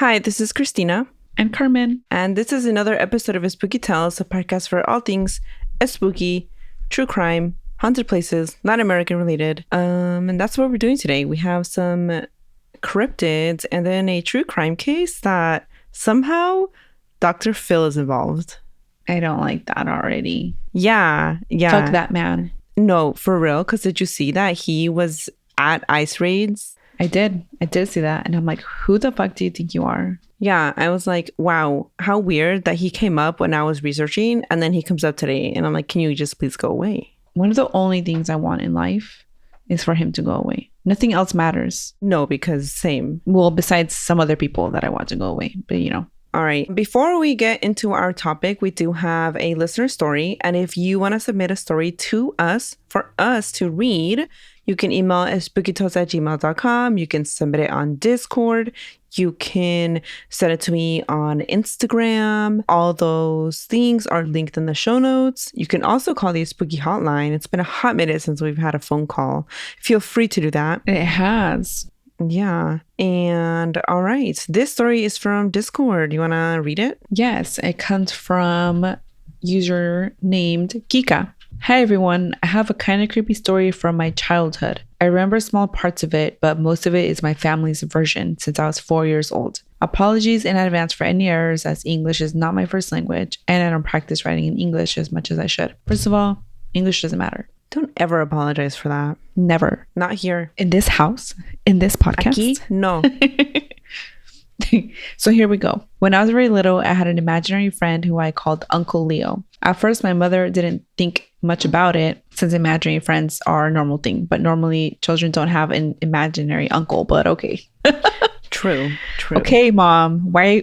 Hi, this is Cristina. And Carmen. And this is another episode of Spooky Tales, a podcast for all things spooky, true crime, haunted places, Latin American related. And that's what we're doing today. We have some cryptids and then a true crime case that somehow Dr. Phil is involved. I don't like that already. Yeah. Fuck that man. No, for real. Because did you see that he was at ice raids? I did see that. And I'm like, who the fuck do you think you are? Yeah, I was like, wow, how weird that he came up when I was researching and then he comes up today. And I'm like, can you just please go away? One of the only things I want in life is for him to go away. Nothing else matters. No, because same. Well, besides some other people that I want to go away. But you know. All right. Before we get into our topic, we do have a listener story. And if you want to submit a story to us, for us to read, you can email spookytales@gmail.com. You can submit it on Discord. You can send it to me on Instagram. All those things are linked in the show notes. You can also call the Spooky Hotline. It's been a hot minute since we've had a phone call. Feel free to do that. It has. Yeah. And all right. This story is from Discord. You want to read it? Yes. It comes from user named Kika. Hi, everyone. I have a kind of creepy story from my childhood. I remember small parts of it, but most of it is my family's version since I was 4 years old. Apologies in advance for any errors, as English is not my first language, and I don't practice writing in English as much as I should. First of all, English doesn't matter. Don't ever apologize for that. Never. Not here. In this house? In this podcast? Aquí? No. So here we go. When I was very little, I had an imaginary friend who I called Uncle Leo. At first, my mother didn't think much about it since imaginary friends are a normal thing. But normally, children don't have an imaginary uncle, but okay. True. Okay, Mom. Why?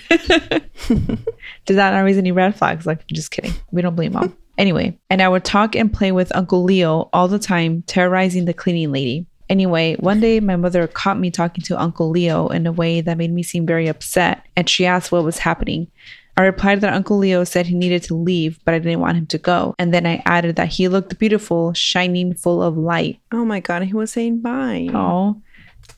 Does that not raise any red flags? Like, just kidding. We don't blame Mom. Anyway, and I would talk and play with Uncle Leo all the time, terrorizing the cleaning lady. Anyway, one day my mother caught me talking to Uncle Leo in a way that made me seem very upset, and she asked what was happening. I replied that Uncle Leo said he needed to leave, but I didn't want him to go. And then I added that he looked beautiful, shining, full of light. Oh my God, he was saying bye. Oh,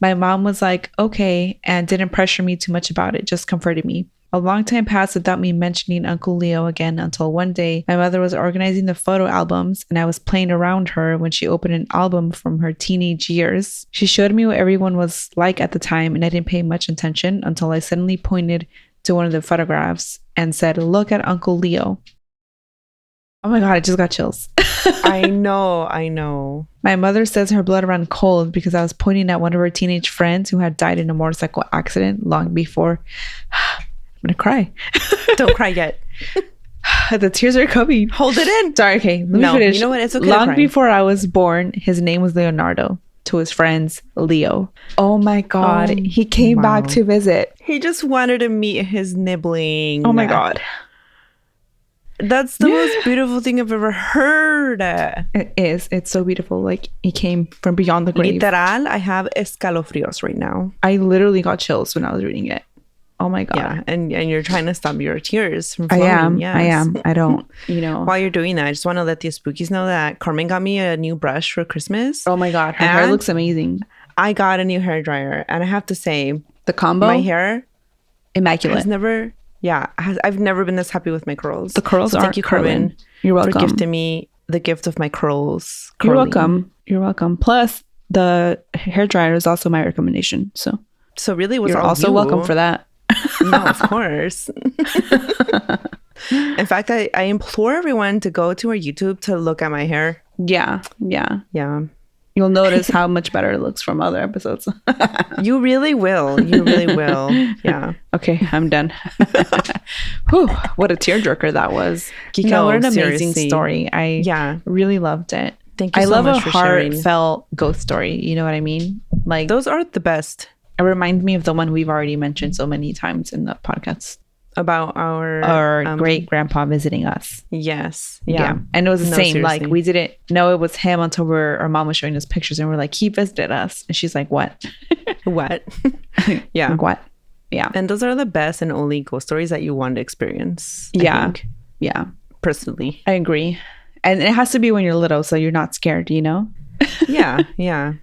my mom was like, okay, and didn't pressure me too much about it, just comforted me. A long time passed without me mentioning Uncle Leo again until one day my mother was organizing the photo albums and I was playing around her when she opened an album from her teenage years. She showed me what everyone was like at the time and I didn't pay much attention until I suddenly pointed to one of the photographs and said, "Look at Uncle Leo." Oh my God, I just got chills. I know. My mother says her blood ran cold because I was pointing at one of her teenage friends who had died in a motorcycle accident long before. I'm gonna cry. Don't cry yet. The tears are coming. Hold it in. Sorry, okay. Let me finish. You know what? It's okay. Long before I was born, his name was Leonardo. To his friends, Leo. Oh my God. He came back to visit. He just wanted to meet his nibbling. Oh my God. That's the most beautiful thing I've ever heard. It is. It's so beautiful. Like, he came from beyond the grave. Literal, I have escalofrios right now. I literally got chills when I was reading it. Oh my God. Yeah, and you're trying to stop your tears from flowing. I am. I don't, While you're doing that, I just want to let the spookies know that Carmen got me a new brush for Christmas. Oh my God. Her hair looks amazing. I got a new hair dryer. And I have to say, the combo? My hair, immaculate. I've never been this happy with my curls. The curls are thank you, Carmen. You're welcome. For gifting me the gift of my curls. You're welcome. You're welcome. Plus, the hair dryer is also my recommendation. So really, you're also welcome for that. No, of course. In fact, I implore everyone to go to our YouTube to look at my hair. Yeah. You'll notice how much better it looks from other episodes. You really will. Yeah. Okay, I'm done. Whew, what a tearjerker that was. Kika, what an amazing story. I really loved it. Thank you so much for sharing. I love a heartfelt ghost story. You know what I mean? Like, those are the best. It reminds me of the one we've already mentioned so many times in the podcast. About our great grandpa visiting us. Yes. Yeah. And it was the same. Seriously. Like, we didn't know it was him until our mom was showing us pictures and we're like, he visited us. And she's like, what? What? Yeah. Like, what? Yeah. And those are the best and only ghost stories that you want to experience. I think. Yeah. Personally. I agree. And it has to be when you're little, so you're not scared, you know? Yeah. Yeah.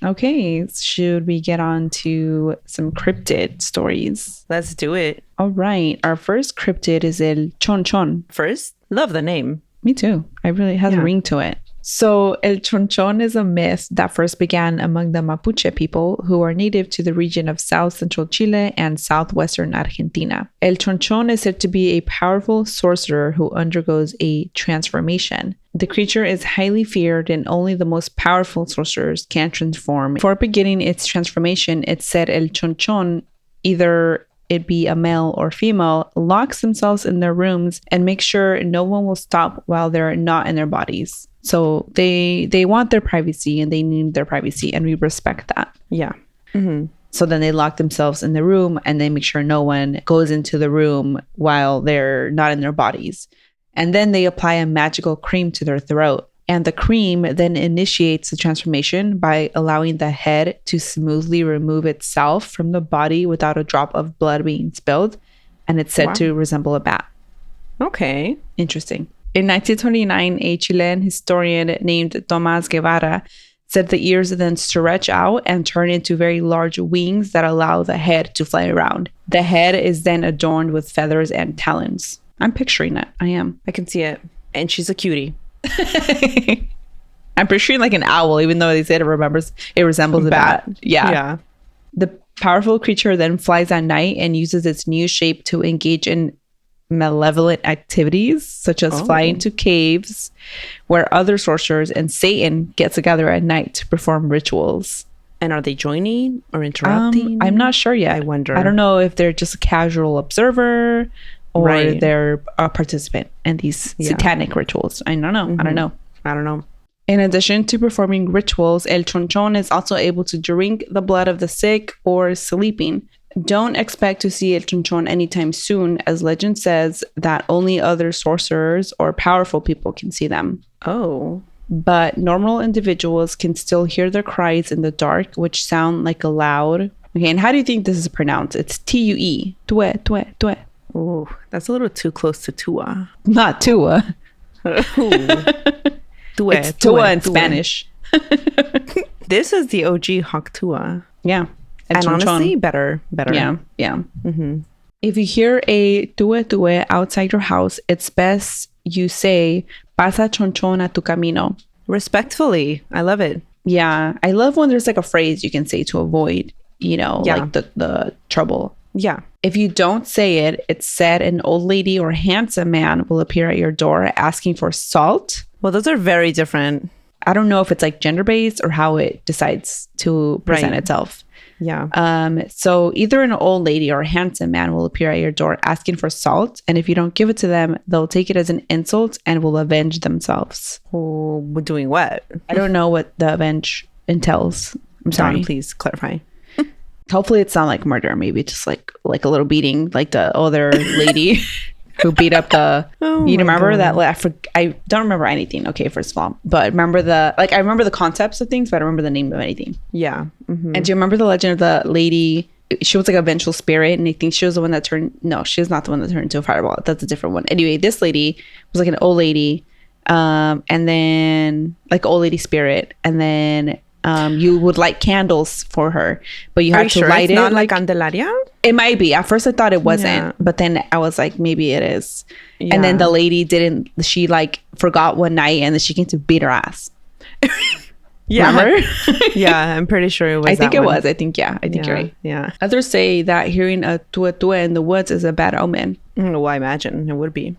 Okay, should we get on to some cryptid stories? Let's do it. All right, our first cryptid is El Chonchon. First, love the name. Me too. It really has a ring to it. So El Chonchon is a myth that first began among the Mapuche people who are native to the region of South Central Chile and southwestern Argentina. El Chonchon is said to be a powerful sorcerer who undergoes a transformation. The creature is highly feared and only the most powerful sorcerers can transform. Before beginning its transformation, it said El Chonchon, either it be a male or female, locks themselves in their rooms and make sure no one will stop while they're not in their bodies. So they want their privacy and they need their privacy, and we respect that. Yeah. Mm-hmm. So then they lock themselves in the room and they make sure no one goes into the room while they're not in their bodies. And then they apply a magical cream to their throat. And the cream then initiates the transformation by allowing the head to smoothly remove itself from the body without a drop of blood being spilled. And it's said to resemble a bat. Okay. Interesting. In 1929, a Chilean historian named Tomás Guevara said the ears then stretch out and turn into very large wings that allow the head to fly around. The head is then adorned with feathers and talons. I'm picturing it. I am. I can see it. And she's a cutie. I'm picturing like an owl, even though they said it resembles a bat. Yeah. The powerful creature then flies at night and uses its new shape to engage in malevolent activities, such as flying to caves where other sorcerers and Satan get together at night to perform rituals. And are they joining or interrupting? I'm not sure yet. I wonder. I don't know if they're just a casual observer or they're a participant in these satanic rituals. I don't know. Mm-hmm. I don't know. In addition to performing rituals, El Chonchon is also able to drink the blood of the sick or sleeping. Don't expect to see El Chonchon anytime soon, as legend says that only other sorcerers or powerful people can see them. Oh. But normal individuals can still hear their cries in the dark, which sound like a loud... Okay, and how do you think this is pronounced? It's T-U-E. Tue, tue, tue. Ooh, that's a little too close to Tua. Not Tua. Tue, it's Tua in Spanish. This is the OG Hawk Tua. Yeah. And honestly, better. Yeah. Mm-hmm. If you hear a tue tue outside your house, it's best you say, pasa chonchon a tu camino. Respectfully. I love it. Yeah. I love when there's like a phrase you can say to avoid, like the trouble. Yeah. If you don't say it, it's said an old lady or handsome man will appear at your door asking for salt. Well, those are very different. I don't know if it's like gender-based or how it decides to present itself. Yeah. So either an old lady or a handsome man will appear at your door asking for salt. And if you don't give it to them, they'll take it as an insult and will avenge themselves. Oh, doing what? I don't know what the avenge entails. I'm sorry. Please clarify. Hopefully it's not like murder. Maybe just like a little beating, like the other lady who beat up the... you remember that? I don't remember anything. Okay, first of all. But remember I remember the concepts of things, but I don't remember the name of anything. Yeah. Mm-hmm. And do you remember the legend of the lady? She was like a vengeful spirit, and I think she was the one that turned... No, she's not the one that turned into a fireball. That's a different one. Anyway, this lady was like an old lady, and then... Like old lady spirit, and then... you would light candles for her, but you had to light it. Not like Candelaria? It might be. At first I thought it wasn't, but then I was like, maybe it is. Yeah. And then the lady didn't, she like forgot one night and then she came to beat her ass. Yeah. Remember? Yeah, I'm pretty sure it was. I think it was. I think you're right. Yeah. Others say that hearing a tua tua in the woods is a bad omen. Well, I imagine it would be.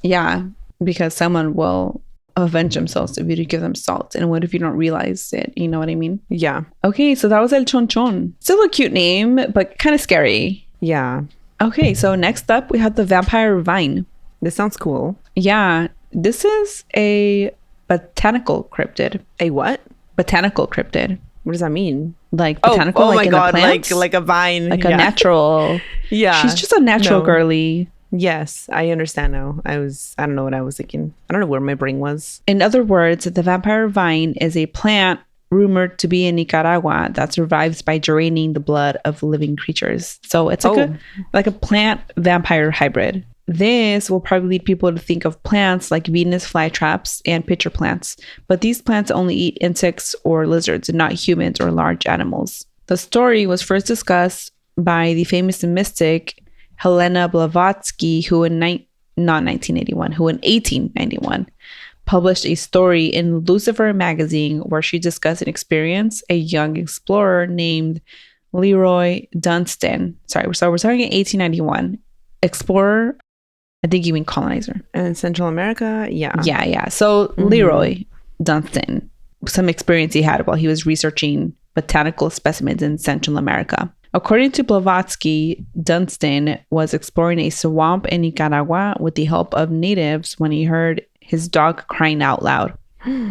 Yeah, because someone will avenge themselves if you give them salt, and what if you don't realize it? You know what I mean? Yeah. Okay, so that was El Chonchon. Still a cute name, but kind of scary. Yeah. Okay, so next up we have the vampire vine. This sounds cool. Yeah, this is a botanical cryptid. A what? Botanical cryptid. What does that mean? Like botanical, like my God, in the plants? like a vine, like a natural. Yeah, she's just a natural girly. Yes, I understand now. I don't know what I was thinking. I don't know where my brain was. In other words, the vampire vine is a plant rumored to be in Nicaragua that survives by draining the blood of living creatures. So it's like a plant vampire hybrid. This will probably lead people to think of plants like Venus flytraps and pitcher plants, but these plants only eat insects or lizards and not humans or large animals. The story was first discussed by the famous mystic Helena Blavatsky, who in 1891 published a story in Lucifer magazine where she discussed an experience a young explorer named Leroy Dunstan. Sorry, so we're talking 1891. Explorer, I think you mean colonizer. And Central America, yeah. Yeah. So Leroy Dunstan, some experience he had while he was researching botanical specimens in Central America. According to Blavatsky, Dunstan was exploring a swamp in Nicaragua with the help of natives when he heard his dog crying out loud.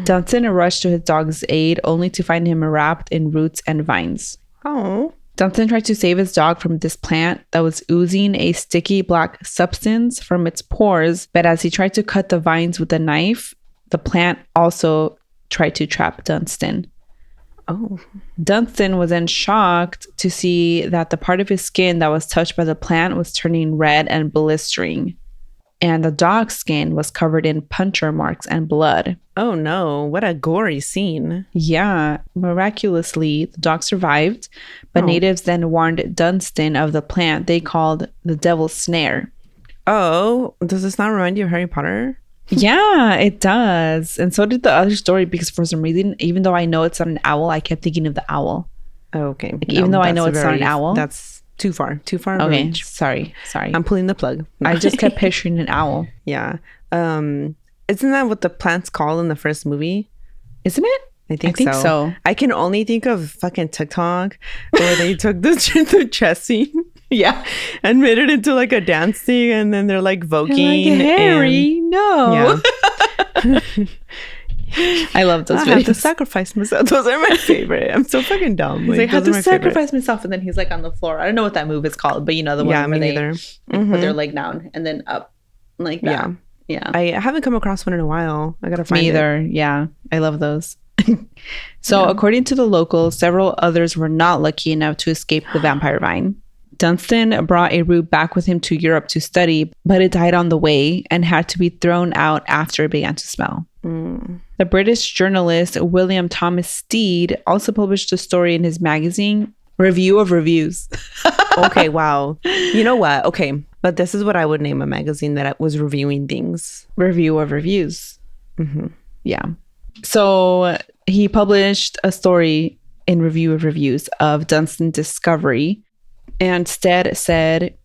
Dunstan rushed to his dog's aid only to find him wrapped in roots and vines. Oh. Dunstan tried to save his dog from this plant that was oozing a sticky black substance from its pores, but as he tried to cut the vines with a knife, the plant also tried to trap Dunstan. Oh. Dunstan was then shocked to see that the part of his skin that was touched by the plant was turning red and blistering, and the dog's skin was covered in puncture marks and blood. Oh no, what a gory scene. Yeah, miraculously, the dog survived, but natives then warned Dunstan of the plant they called the devil's snare. Oh, does this not remind you of Harry Potter? Yeah, it does. And so did the other story, because for some reason, even though I know it's not an owl, I kept thinking of the owl. Oh, okay. Like, even though I know it's not an owl. That's too far. Okay, range. sorry. I'm pulling the plug. I just kept picturing an owl. Yeah. Isn't that what the plant's called in the first movie? Isn't it? I think so. I can only think of fucking TikTok where they took the chess scene. Yeah. And made it into like a dance thing, and then they're like voguing. Like, Harry, no. Yeah. I love those videos. I have to sacrifice myself. Those are my favorite. I'm so fucking dumb. He's like, I have to sacrifice myself, and then he's like on the floor. I don't know what that move is called, but you know the one where they put their leg down and then up like that. Yeah. I haven't come across one in a while. I gotta find Me either. it. Yeah. I love those. So according to the locals, several others were not lucky enough to escape the vampire vine. Dunstan brought a root back with him to Europe to study, but it died on the way and had to be thrown out after it began to smell. The British journalist William Thomas Stead also published a story in his magazine, Review of Reviews. Okay, wow. You know what? Okay, but this is what I would name a magazine that was reviewing things. Review of Reviews. Yeah. So he published a story in Review of Reviews of Dunstan's discovery, and Stead said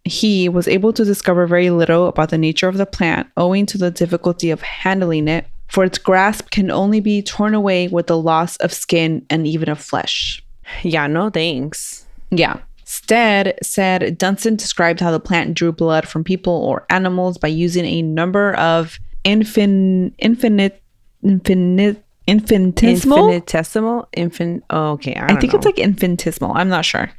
he was able to discover very little about the nature of the plant owing to the difficulty of handling it, for its grasp can only be torn away with the loss of skin and even of flesh. Yeah, no thanks. Yeah. Stead said Dunstan described how the plant drew blood from people or animals by using a number of infinitesimal. I think it's like infinitesimal. I'm not sure.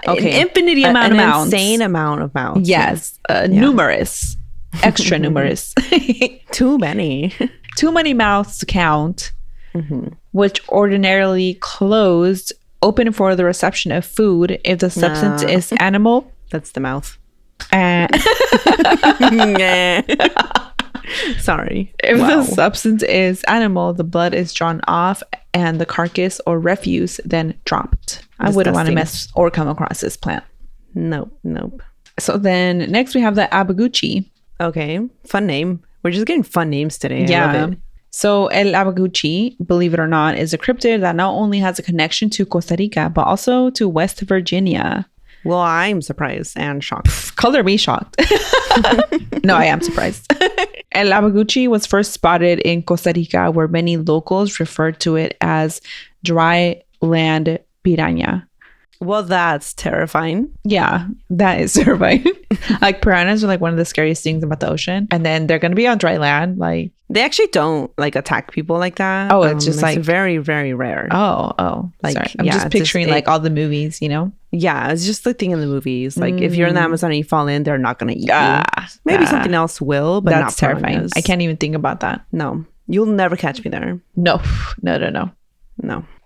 Okay. An infinity amount of mounts. An insane amount of mounts. Yes. Numerous. Extra numerous. Too many. Too many mouths to count. Which ordinarily closed, open for the reception of food if the substance is animal. That's the mouth. Sorry. If the substance is animal, the blood is drawn off and the carcass or refuse then dropped. I wouldn't want to mess or come across this plant. Nope. So then next we have the Abagoochie. Okay. Fun name. We're just getting fun names today. Yeah. I love it. So El Abagoochie, believe it or not, is a cryptid that not only has a connection to Costa Rica, but also to West Virginia. Well, I'm surprised and shocked. Color me shocked. No, I am surprised. El Abagoochie was first spotted in Costa Rica, where many locals referred to it as dry land piranha. Well, that's terrifying. Yeah, that is terrifying. Like, piranhas are like one of the scariest things about the ocean. And then they're going to be on dry land. Like, they actually don't like attack people like that. Oh, it's just like very, very rare. Oh, like, sorry. I'm just picturing like all the movies, you know? Yeah, it's just the thing in the movies. Like, if you're in the Amazon and you fall in, they're not going to eat you. Maybe something else will, but that's not terrifying. piranhas. I can't even think about that. No, you'll never catch me there. No.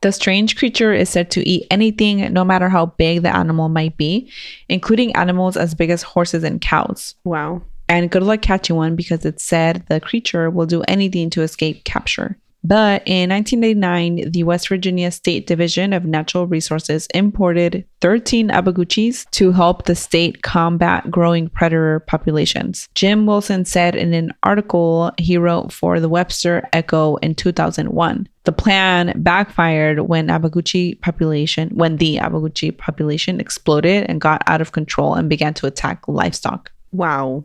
The strange creature is said to eat anything, no matter how big the animal might be, including animals as big as horses and cows. Wow. And good luck catching one because it's said the creature will do anything to escape capture. But in 1989, the West Virginia State Division of Natural Resources imported 13 Abagoochies to help the state combat growing predator populations. Jim Wilson said in an article he wrote for the Webster Echo in 2001. The plan backfired when the Abagoochie population exploded and got out of control and began to attack livestock. Wow.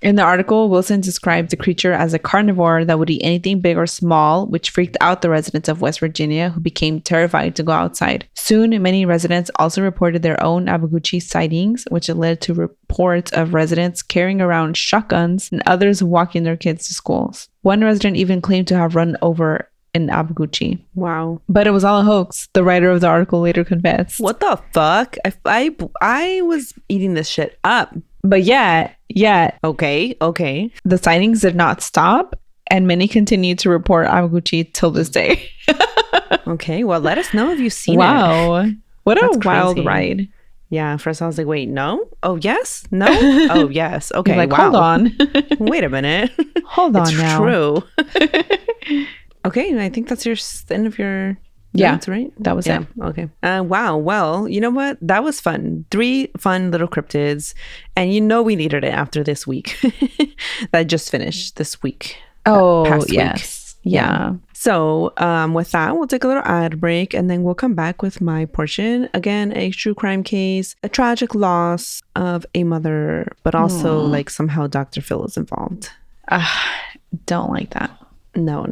In the article, Wilson described the creature as a carnivore that would eat anything big or small, which freaked out the residents of West Virginia, who became terrified to go outside. Soon, many residents also reported their own Abagoochie sightings, which led to reports of residents carrying around shotguns and others walking their kids to schools. One resident even claimed to have run over an Abagoochie. Wow. But it was all a hoax, the writer of the article later confessed. What the fuck? I was eating this shit up. But yeah. Okay. The sightings did not stop, and many continue to report Abagoochie till this day. Okay, well, let us know if you've seen it. Wow. What That's a wild crazy. ride. Yeah, first I was like, wait, no? Oh, yes? No? Oh, yes. Okay, You're like, wow. hold on. Wait a minute. Hold on it's now. true. Okay, and I think that's your end of your notes, right? That was it. Okay. Wow. Well, you know what? That was fun. 3 fun little cryptids. And we needed it after this week. That just finished this week. Oh, past yes. week. Yeah. So with that, we'll take a little ad break and then we'll come back with my portion. Again, a true crime case, a tragic loss of a mother, but also like somehow Dr. Phil is involved. Don't like that. No.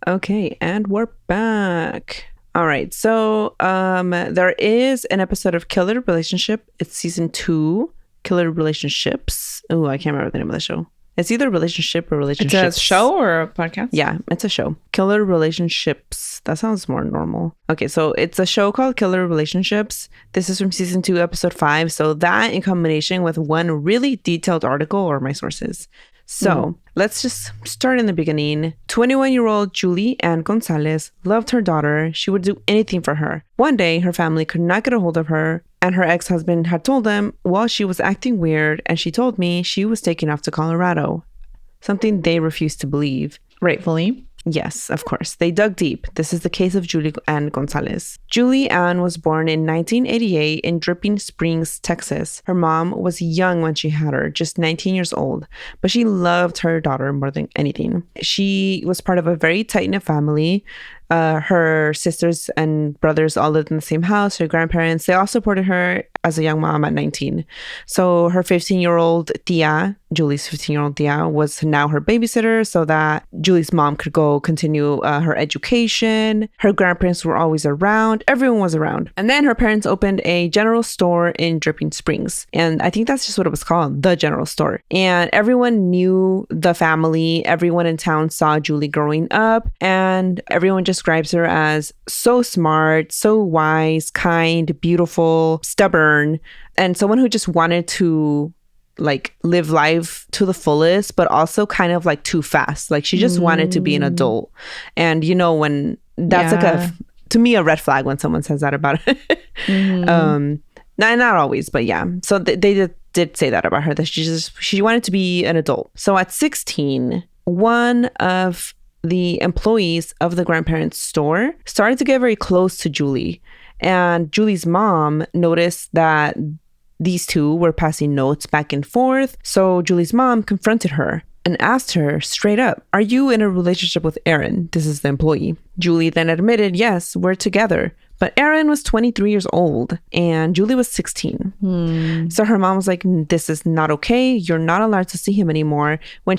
Okay, and we're back. All right, so there is an episode of Killer Relationship. It's season 2, Killer Relationships. Oh, I can't remember the name of the show. It's either Relationship or Relationships. It's a show or a podcast? Yeah, it's a show. Killer Relationships. That sounds more normal. Okay, so it's a show called Killer Relationships. This is from season 2, episode 5. So that in combination with one really detailed article are my sources. So let's just start in the beginning. 21-year-old Julie Ann Gonzalez loved her daughter. She would do anything for her. One day, her family could not get a hold of her, and her ex-husband had told them, well, she was acting weird, and she told me she was taken off to Colorado. Something they refused to believe. Rightfully. Yes, of course. They dug deep. This is the case of Julie Ann Gonzalez. Julie Ann was born in 1988 in Dripping Springs, Texas. Her mom was young when she had her, just 19 years old, but she loved her daughter more than anything. She was part of a very tight-knit family. Her sisters and brothers all lived in the same house. Her grandparents, they all supported her as a young mom at 19. So her 15-year-old tia, Julie's 15-year-old tia, was now her babysitter so that Julie's mom could go continue her education. Her grandparents were always around. Everyone was around. And then her parents opened a general store in Dripping Springs. And I think that's just what it was called, the general store. And everyone knew the family. Everyone in town saw Julie growing up. And everyone just describes her as so smart, so wise, kind, beautiful, stubborn, and someone who just wanted to like live life to the fullest, but also kind of like too fast. Like she just wanted to be an adult. And when that's like to me, a red flag when someone says that about it. Not always, but yeah. So they did say that about her, that she wanted to be an adult. So at 16, one of the employees of the grandparents' store started to get very close to Julie. And Julie's mom noticed that these two were passing notes back and forth. So Julie's mom confronted her and asked her straight up, "Are you in a relationship with Aaron?" This is the employee. Julie then admitted, "Yes, we're together." But Aaron was 23 years old and Julie was 16. So her mom was like, "This is not okay. You're not allowed to see him anymore." When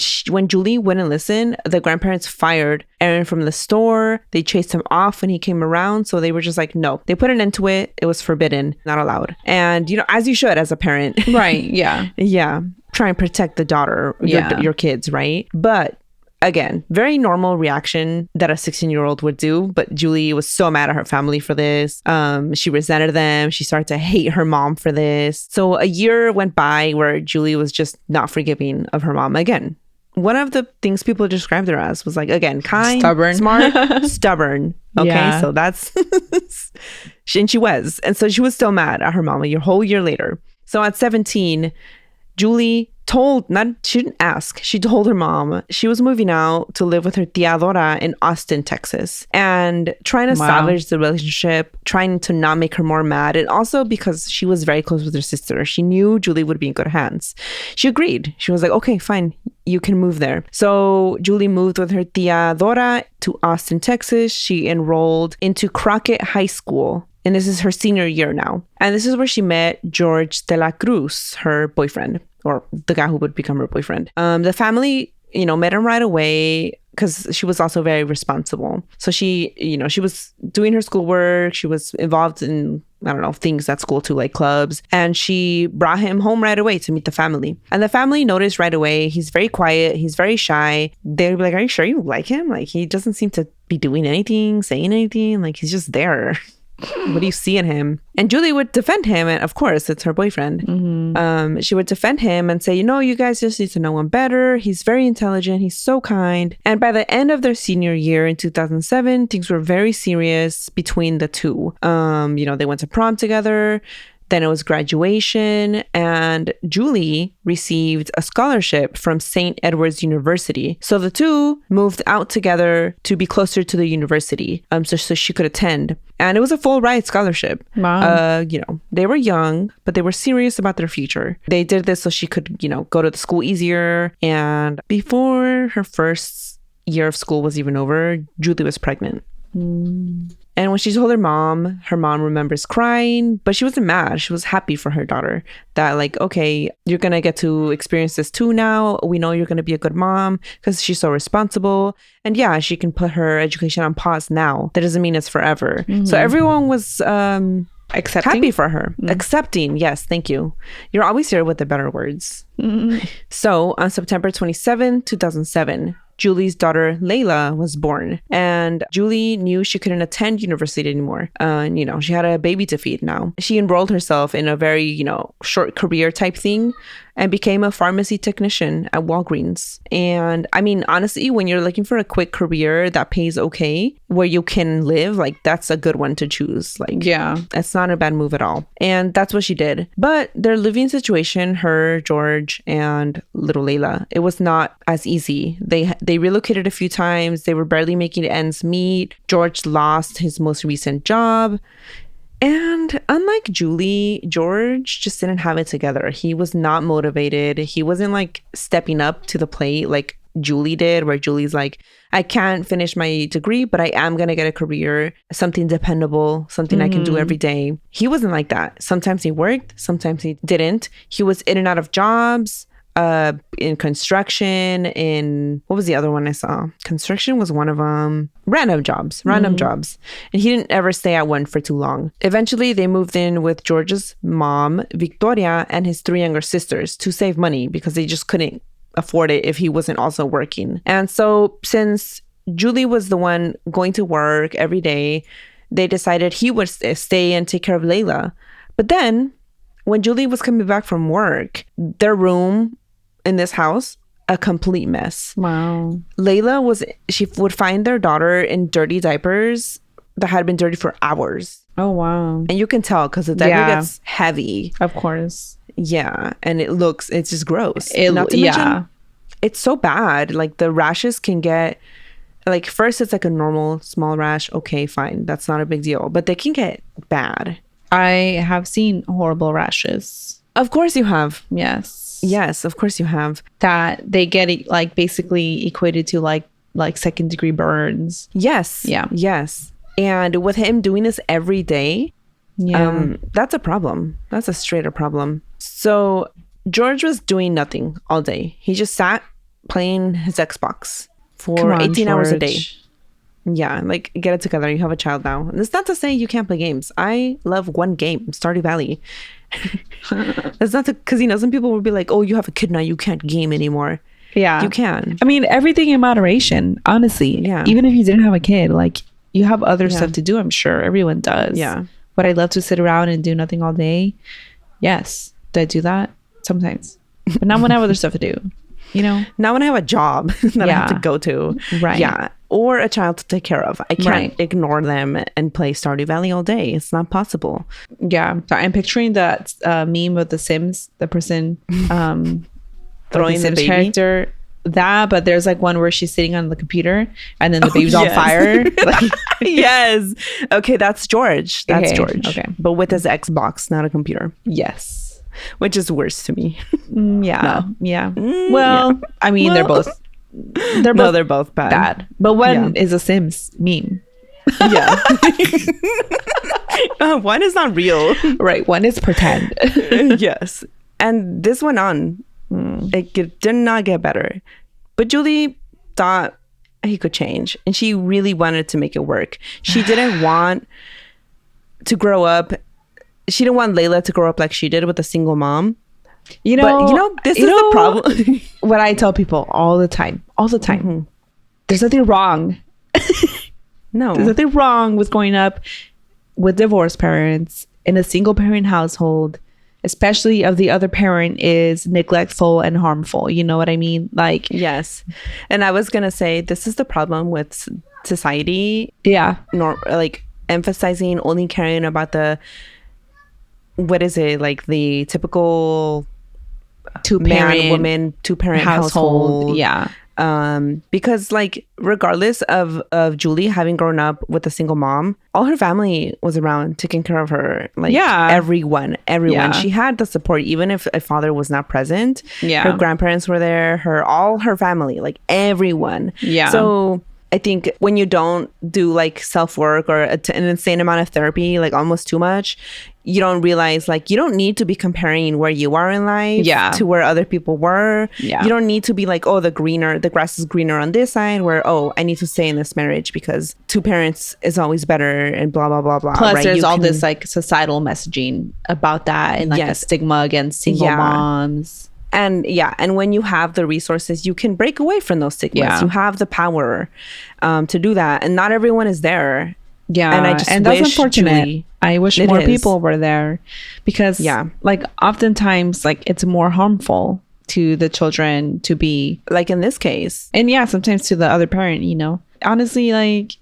Julie wouldn't listen, the grandparents fired Aaron from the store. They chased him off when he came around. So they were just like, no. They put an end to it. It was forbidden, not allowed. And, as you should as a parent. Right, yeah. Yeah. Try and protect the daughter, your kids, right? But again, very normal reaction that a 16-year-old would do. But Julie was so mad at her family for this. She resented them. She started to hate her mom for this. So a year went by where Julie was just not forgiving of her mom again. One of the things people described her as was like, again, kind, stubborn, smart, stubborn. Okay, Yeah. so that's and she was. And so she was still mad at her mom a whole year later. So at 17, Julie she didn't ask. She told her mom she was moving out to live with her tia Dora in Austin, Texas, and trying to salvage the relationship, trying to not make her more mad. And also because she was very close with her sister. She knew Julie would be in good hands. She agreed. She was like, okay, fine, you can move there. So Julie moved with her tia Dora to Austin, Texas. She enrolled into Crockett High School. And this is her senior year now. And this is where she met George de la Cruz, her boyfriend, or the guy who would become her boyfriend. The family, met him right away because she was also very responsible. So she was doing her schoolwork. She was involved in, things at school too, like clubs. And she brought him home right away to meet the family. And the family noticed right away, he's very quiet. He's very shy. They'd be like, are you sure you like him? Like, he doesn't seem to be doing anything, saying anything. Like, he's just there. What do you see in him? And Julie would defend him. And of course, it's her boyfriend. Mm-hmm. She would defend him and say, you guys just need to know him better. He's very intelligent. He's so kind. And by the end of their senior year in 2007, things were very serious between the two. They went to prom together. Then it was graduation, and Julie received a scholarship from St. Edward's University. So the two moved out together to be closer to the university, so she could attend. And it was a full ride scholarship. Wow. They were young, but they were serious about their future. They did this so she could, go to the school easier. And before her first year of school was even over, Julie was pregnant. And when she told her mom remembers crying, but she wasn't mad. She was happy for her daughter that, like, okay, you're going to get to experience this too now. We know you're going to be a good mom because she's so responsible. And yeah, she can put her education on pause now. That doesn't mean it's forever. Mm-hmm. So everyone was accepting? Happy for her. Mm-hmm. Accepting. Yes, thank you. You're always here with the better words. Mm-hmm. So on September 27, 2007, Julie's daughter, Layla, was born. And Julie knew she couldn't attend university anymore. She had a baby to feed now. She enrolled herself in a very, short career type thing and became a pharmacy technician at Walgreens. And I mean, honestly, when you're looking for a quick career that pays okay, where you can live, like, that's a good one to choose. Like, yeah, that's not a bad move at all. And that's what she did. But their living situation, her, George, and little Layla, it was not as easy. They relocated a few times. They were barely making ends meet. George lost his most recent job. And unlike Julie, George just didn't have it together. He was not motivated. He wasn't like stepping up to the plate like Julie did, where Julie's like, I can't finish my degree, but I am going to get a career, something dependable, something I can do every day. He wasn't like that. Sometimes he worked, sometimes he didn't. He was in and out of jobs. In construction, what was the other one I saw? Construction was one of them. Random jobs. And he didn't ever stay at one for too long. Eventually, they moved in with George's mom, Victoria, and his 3 younger sisters to save money because they just couldn't afford it if he wasn't also working. And so since Julie was the one going to work every day, they decided he would stay and take care of Layla. But then when Julie was coming back from work, their room in this house, a complete mess. Wow. She would find their daughter in dirty diapers that had been dirty for hours. Oh, wow. And you can tell because the diaper gets heavy. Of course. Yeah. And it's just gross. Not to mention, it's so bad. Like, the rashes can get, like, first it's like a normal small rash. Okay, fine. That's not a big deal. But they can get bad. I have seen horrible rashes. Of course you have. Yes, of course you have. That they get like basically equated to like second degree burns. Yes. Yeah. Yes. And with him doing this every day, that's a problem. That's a straight up problem. So George was doing nothing all day. He just sat playing his Xbox for 18 hours a day. Yeah, like, get it together. You have a child now. And it's not to say you can't play games. I love one game, Stardew Valley. That's not because, some people will be like, oh, you have a kid now, you can't game anymore. Yeah. You can. I mean, everything in moderation, honestly. Yeah. Even if you didn't have a kid, like, you have other stuff to do, I'm sure. Everyone does. Yeah. Would I love to sit around and do nothing all day? Yes. Do I do that? Sometimes. But not when I have other stuff to do. Not when I have a job that I have to go to. Right. Yeah. or a child to take care of. I can't Right. ignore them and play Stardew Valley all day. It's not possible. Yeah. So I'm picturing that meme of The Sims, the person Throwing the Sims baby. character. That, but there's like one where she's sitting on the computer and then the baby's on yes. fire. Like, yes. Okay, that's George. That's Okay, George. okay. But with his Xbox, not a computer, yes. which is worse to me. Yeah. No. Yeah. Well, I mean, they're both They're both bad. But one is a Sims meme. Yeah. One is not real. Right. One is pretend. Yes. And this went on. It did not get better. But Julie thought he could change. And she really wanted to make it work. She didn't want to grow up. She didn't want Layla to grow up like she did with a single mom. This is the problem. What I tell people all the time, there's nothing wrong. No. There's nothing wrong with growing up with divorced parents in a single parent household, especially if the other parent is neglectful and harmful. You know what I mean? Like, Yes. And I was going to say, this is the problem with society. yeah, Like emphasizing only caring about the typical man, woman, two-parent household. Yeah. Because like regardless of Julie having grown up with a single mom, all her family was around taking care of her. Like everyone. Yeah. She had the support, even if a father was not present. Yeah. Her grandparents were there, all her family, like everyone. Yeah. So I think when you don't do like self-work or an insane amount of therapy, like almost too much, you don't realize like you don't need to be comparing where you are in life to where other people were. Yeah. You don't need to be like, oh, the grass is greener on this side, where, oh, I need to stay in this marriage because two parents is always better and blah, blah, blah, blah. Plus, right? there's this like societal messaging about that and like a stigma against single moms. And when you have the resources, you can break away from those stigmas. Yeah. You have the power to do that. And not everyone is there. Yeah. And I just that's wish unfortunate. Julie, I wish more people were there because like oftentimes like it's more harmful to the children to be like in this case. And sometimes to the other parent, you know. Honestly, like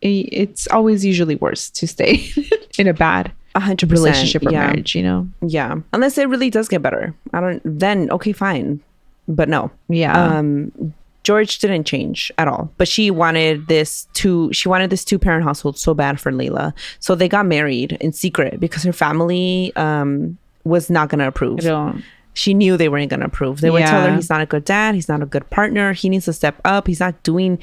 it's always usually worse to stay in a bad 100% relationship or marriage, you know. Yeah, unless it really does get better. Then okay, fine, but no. George didn't change at all, but she wanted this two-parent household so bad for Layla, so they got married in secret because her family was not going to approve. She knew they weren't going to approve. They would tell her he's not a good dad, he's not a good partner, he needs to step up, he's not doing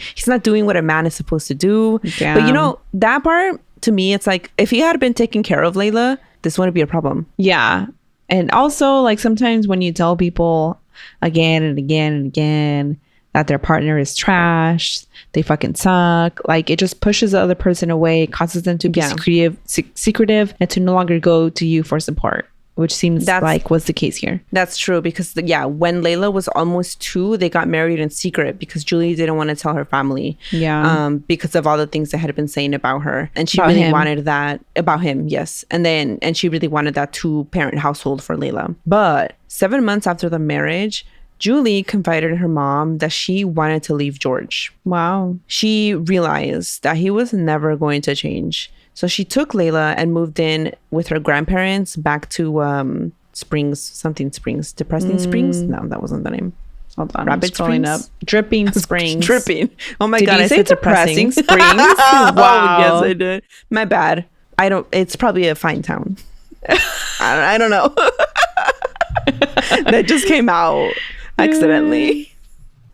what a man is supposed to do. But you know, that part, to me, it's like if he had been taking care of Layla, this wouldn't be a problem. Yeah. And also, like, sometimes when you tell people again and again and again that their partner is trash, they fucking suck, like, it just pushes the other person away, causes them to be secretive and to no longer go to you for support, which seems like was the case here. That's true, because when Layla was almost 2, they got married in secret because Julie didn't want to tell her family. Because of all the things they had been saying about her, and she really wanted that about him. Yes, and she really wanted that 2-parent household for Layla. But 7 months after the marriage, Julie confided in her mom that she wanted to leave George. Wow. She realized that he was never going to change. So she took Layla and moved in with her grandparents back to Springs. Depressing Springs? No, that wasn't the name. Hold on, Rapid Springs? up. Dripping Springs. Dripping. Oh my God, I said depressing Springs? Wow. Oh, yes, I did. My bad. It's probably a fine town. I don't know. That just came out accidentally.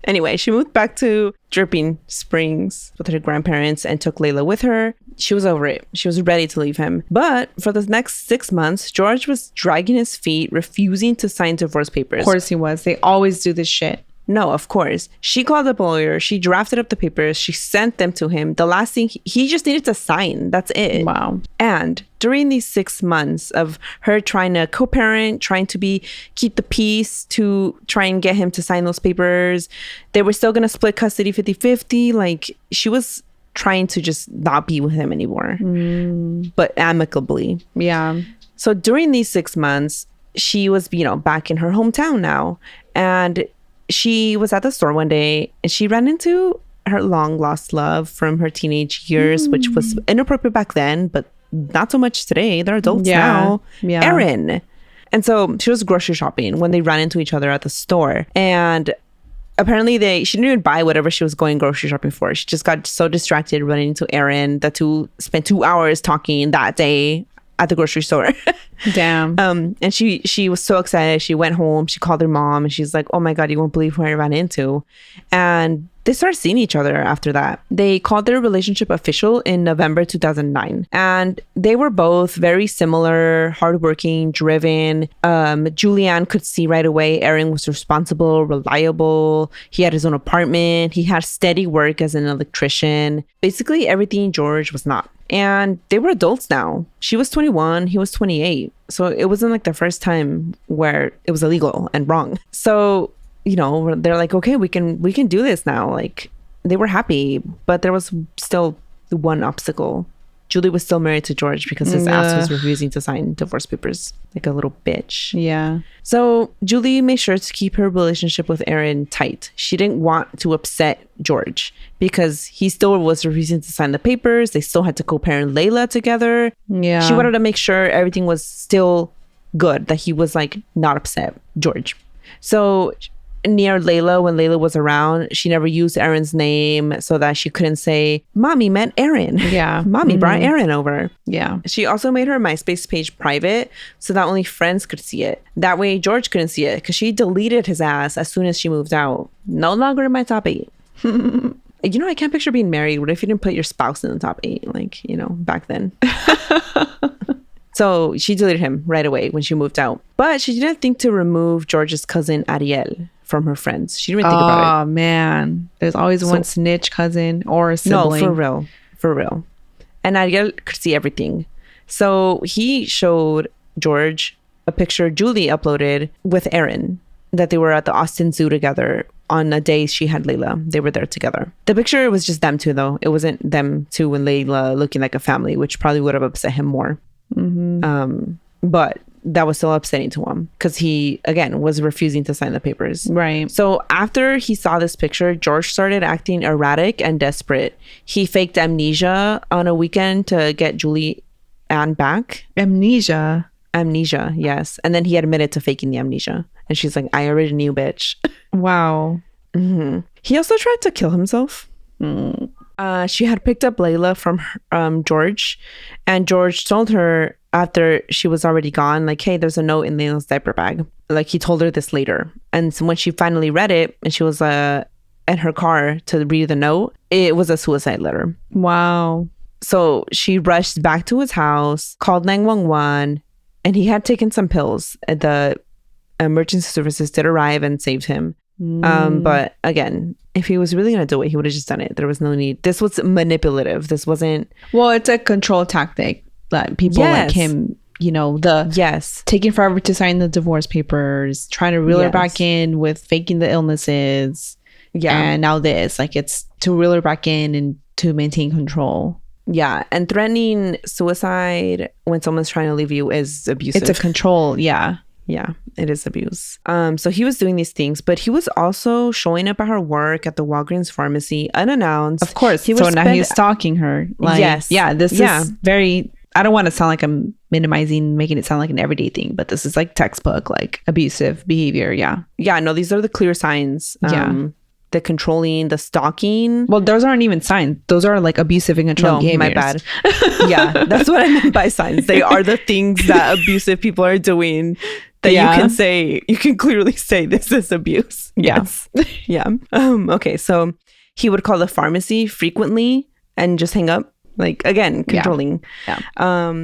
Anyway, she moved back to Dripping Springs with her grandparents and took Layla with her. She was over it. She was ready to leave him. But for the next 6 months, George was dragging his feet, refusing to sign divorce papers. Of course he was. They always do this shit. No, of course. She called up a lawyer. She drafted up the papers. She sent them to him. The last thing, he just needed to sign. That's it. Wow. And during these 6 months of her trying to co-parent, trying to keep the peace to try and get him to sign those papers, they were still going to split custody 50-50. Like, she was trying to just not be with him anymore, but amicably. Yeah. So during these 6 months, she was, back in her hometown now. And she was at the store one day and she ran into her long lost love from her teenage years, which was inappropriate back then, but not so much today. They're adults now. Yeah. Erin. And so she was grocery shopping when they ran into each other at the store. And apparently she didn't even buy whatever she was going grocery shopping for. She just got so distracted running into Erin. The two spent 2 hours talking that day at the grocery store. Damn. And she was so excited. She went home. She called her mom and she's like, oh my God, you won't believe who I ran into. And they started seeing each other after that. They called their relationship official in November 2009. And they were both very similar, hardworking, driven. Julie Ann could see right away Erin was responsible, reliable. He had his own apartment. He had steady work as an electrician. Basically, everything George was not. And they were adults now. She was 21. He was 28. So it wasn't like the first time where it was illegal and wrong. So, you know, they're like, okay, we can do this now. Like, they were happy, but there was still one obstacle. Julie was still married to George because his ass was refusing to sign divorce papers like a little bitch. Yeah. So Julie made sure to keep her relationship with Erin tight. She didn't want to upset George because he still was refusing to sign the papers. They still had to co-parent Layla together. Yeah. She wanted to make sure everything was still good, that he was like not upset, George. So near Layla, when Layla was around, she never used Erin's name so that she couldn't say, Mommy met Erin. Yeah. Mommy brought Erin over. Yeah. She also made her MySpace page private so that only friends could see it. That way George couldn't see it because she deleted his ass as soon as she moved out. No longer in my top 8. You know, I can't picture being married. What if you didn't put your spouse in the top 8? Like, you know, back then. So she deleted him right away when she moved out. But she didn't think to remove George's cousin Ariel from her friends. She didn't even think about it. Oh, man. There's always one snitch cousin or a sibling. No, for real. For real. And Ariel could see everything. So he showed George a picture Julie uploaded with Erin, that they were at the Austin Zoo together on a day she had Layla. They were there together. The picture was just them two, though. It wasn't them two and Layla looking like a family, which probably would have upset him more. But that was still upsetting to him because he, again, was refusing to sign the papers. Right. So after he saw this picture, George started acting erratic and desperate. He faked amnesia on a weekend to get Julie Ann back. Amnesia, yes. And then he admitted to faking the amnesia. And she's like, I already knew, bitch. Wow. He also tried to kill himself. She had picked up Layla from George, and George told her after she was already gone, like, hey, there's a note in Layla's diaper bag. Like, he told her this later. And so when she finally read it and she was in her car to read the note, it was a suicide letter. Wow. So she rushed back to his house, called 911, and he had taken some pills. The emergency services did arrive and saved him. But again, if he was really going to do it, he would have just done it. There was no need. This was manipulative. This wasn't... Well, it's a control tactic that people like him, you know, taking forever to sign the divorce papers, trying to reel her back in with faking the illnesses. Yeah. And now this, like, it's to reel her back in and to maintain control. Yeah. And threatening suicide when someone's trying to leave you is abusive. It's a control. Yeah. Yeah, it is abuse. So he was doing these things, but he was also showing up at her work at the Walgreens pharmacy unannounced. Of course. So now he's stalking her. Like, yes. Yeah, this is very... I don't want to sound like I'm minimizing, making it sound like an everyday thing, but this is like textbook, like abusive behavior. Yeah. Yeah, no, these are the clear signs. The controlling, the stalking. Well, those aren't even signs. Those are like abusive and controlling behaviors. My bad. Yeah, that's what I meant by signs. They are the things that abusive people are doing that you can clearly say this is abuse. Yes. Yeah. Okay, so he would call the pharmacy frequently and just hang up. Like, again, controlling. Yeah.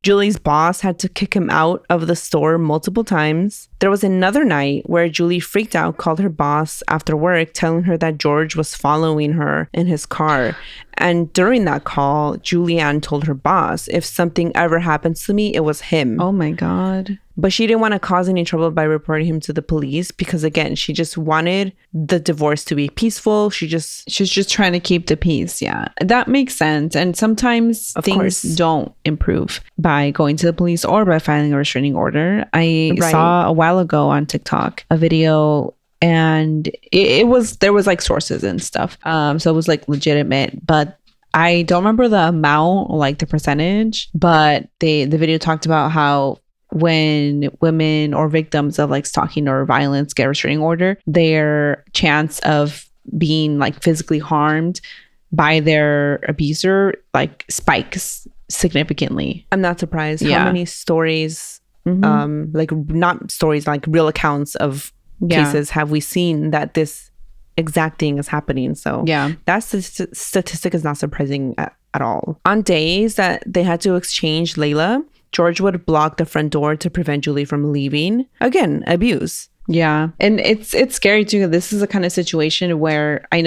Julie's boss had to kick him out of the store multiple times. There was another night where Julie freaked out, called her boss after work, telling her that George was following her in his car. And during that call, Julie Ann told her boss, if something ever happens to me, it was him. Oh my God. But she didn't want to cause any trouble by reporting him to the police because, again, she just wanted the divorce to be peaceful. She's just trying to keep the peace. Yeah, that makes sense. And sometimes things don't improve by going to the police or by filing a restraining order. I saw a while ago on TikTok a video and there was like sources and stuff. So it was like legitimate, but I don't remember the amount, like the percentage, but the video talked about how when women or victims of like stalking or violence get a restraining order, their chance of being like physically harmed by their abuser like spikes significantly. I'm not surprised. How many stories, like not stories, like real accounts of cases have we seen that this exact thing is happening? So that statistic is not surprising at all. On days that they had to exchange Layla, George would block the front door to prevent Julie from leaving. Again, abuse. Yeah. And it's scary too. This is the kind of situation where I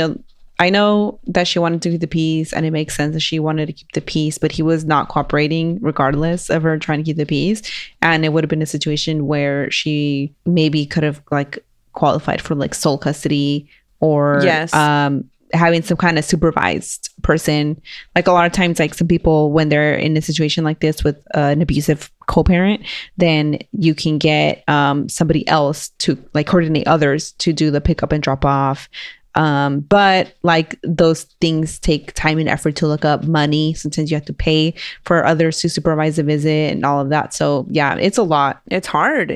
know that she wanted to keep the peace, and it makes sense that she wanted to keep the peace, but he was not cooperating regardless of her trying to keep the peace. And it would have been a situation where she maybe could have like qualified for like sole custody or having some kind of supervised person. Like a lot of times, like some people, when they're in a situation like this with an abusive co-parent, then you can get somebody else to like coordinate others to do the pickup and drop off. But like those things take time and effort to look up, money. Sometimes you have to pay for others to supervise the visit and all of that. So yeah, it's a lot. It's hard.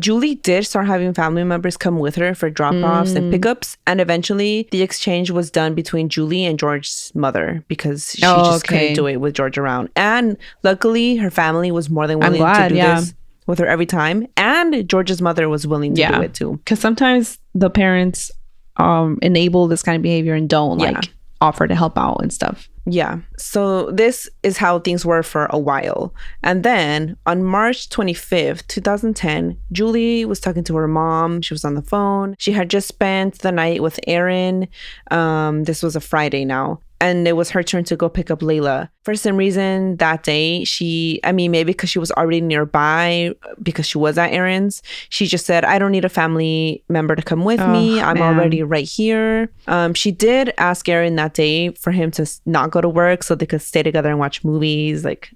Julie did start having family members come with her for drop-offs and pickups. And eventually the exchange was done between Julie and George's mother because she couldn't do it with George around. And luckily her family was more than willing to do this with her every time. And George's mother was willing to do it too. Because sometimes the parents enable this kind of behavior and don't like offer to help out and stuff. Yeah. So this is how things were for a while. And then on March 25th, 2010, Julie was talking to her mom. She was on the phone. She had just spent the night with Aaron. This was a Friday now. And it was her turn to go pick up Layla. For some reason that day, maybe because she was already nearby, because she was at Aaron's, she just said, I don't need a family member to come with me. I'm already right here. She did ask Aaron that day for him to not go to work so they could stay together and watch movies. Like...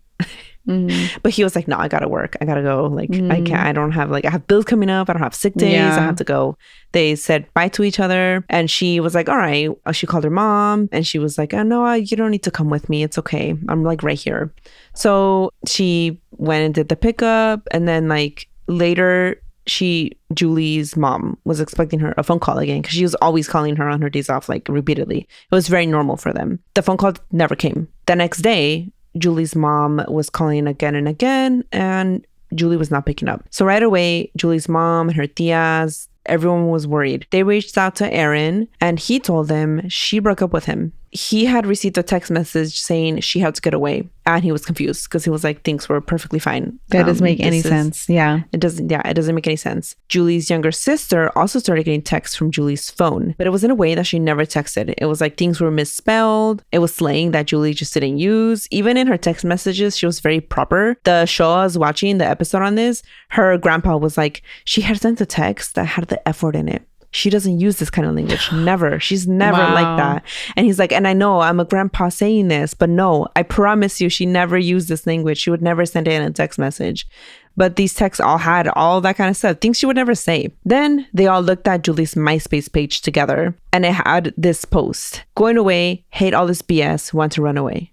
But he was like, no, I gotta work. I gotta go. Like, I can't. I don't have, like, I have bills coming up. I don't have sick days. I have to go. They said bye to each other. And she was like, all right. She called her mom and she was like, oh, no, you don't need to come with me. It's okay. I'm like right here. So she went and did the pickup. And then like later, Julie's mom was expecting a phone call again because she was always calling her on her days off, like repeatedly. It was very normal for them. The phone call never came. The next day, Julie's mom was calling again and again, and Julie was not picking up. So right away, Julie's mom and her tias, everyone was worried. They reached out to Aaron, and he told them she broke up with him. He had received a text message saying she had to get away, and he was confused because he was like, things were perfectly fine. That doesn't make any sense. It doesn't make any sense. Julie's younger sister also started getting texts from Julie's phone, but it was in a way that she never texted. It was like things were misspelled. It was slang that Julie just didn't use. Even in her text messages, she was very proper. The show I was watching, the episode on this, her grandpa was like, she had sent a text that had the F word in it. She doesn't use this kind of language. Never. She's never like that. And he's like, and I know I'm a grandpa saying this, but no, I promise you, she never used this language. She would never send it in a text message. But these texts all had all that kind of stuff, things she would never say. Then they all looked at Julie's MySpace page together, and it had this post: going away, hate all this BS, want to run away.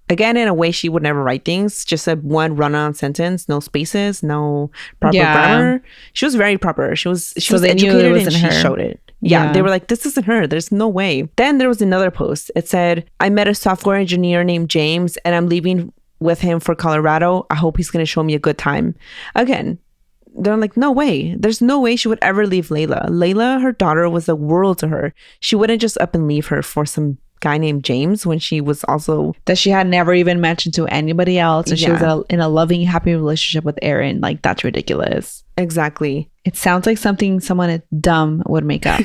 Again, in a way she would never write things, just a one run-on sentence, no spaces, no proper grammar. She was very proper. She was educated and she showed it. Yeah, they were like, this isn't her. There's no way. Then there was another post. It said, I met a software engineer named James and I'm leaving with him for Colorado. I hope he's going to show me a good time. Again, they're like, no way. There's no way she would ever leave Layla. Layla, her daughter, was the world to her. She wouldn't just up and leave her for some guy named James when she was also... that she had never even mentioned to anybody else. And she was in a loving, happy relationship with Aaron. Like, that's ridiculous. Exactly. It sounds like something someone dumb would make up.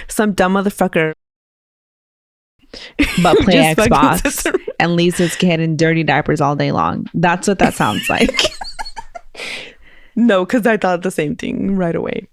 Some dumb motherfucker. But play Xbox and leaves his kid in dirty diapers all day long. That's what that sounds like. No, because I thought the same thing right away.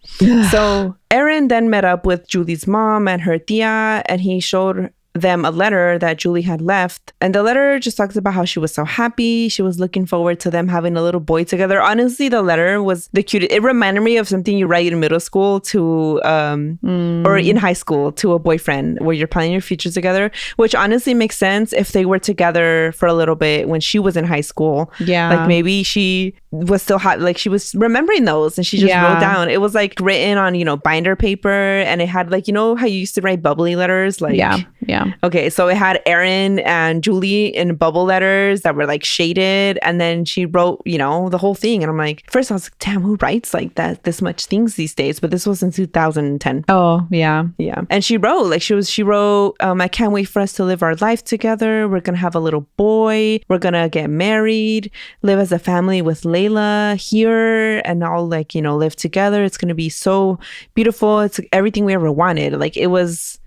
So Aaron then met up with Julie's mom and her tia, and he showed them a letter that Julie had left. And the letter just talks about how she was so happy. She was looking forward to them having a little boy together. Honestly, the letter was the cutest. It reminded me of something you write in middle school to, or in high school to a boyfriend where you're planning your future together, which honestly makes sense if they were together for a little bit when she was in high school. Yeah. Like maybe she was still hot. Like she was remembering those and she just wrote down. It was like written on, binder paper, and it had like, how you used to write bubbly letters? Like, yeah. Okay, so it had Aaron and Julie in bubble letters that were like shaded, and then she wrote, the whole thing. And I'm like, first I was like, damn, who writes like that this much things these days? But this was in 2010. Oh, yeah. Yeah. And she wrote, I can't wait for us to live our life together. We're gonna have a little boy. We're gonna get married, live as a family with Layla here, and all live together. It's gonna be so beautiful. It's everything we ever wanted. Like it was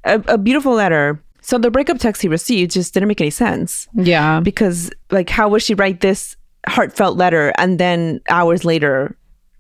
a beautiful letter. So the breakup text he received just didn't make any sense. Yeah. Because how would she write this heartfelt letter and then hours later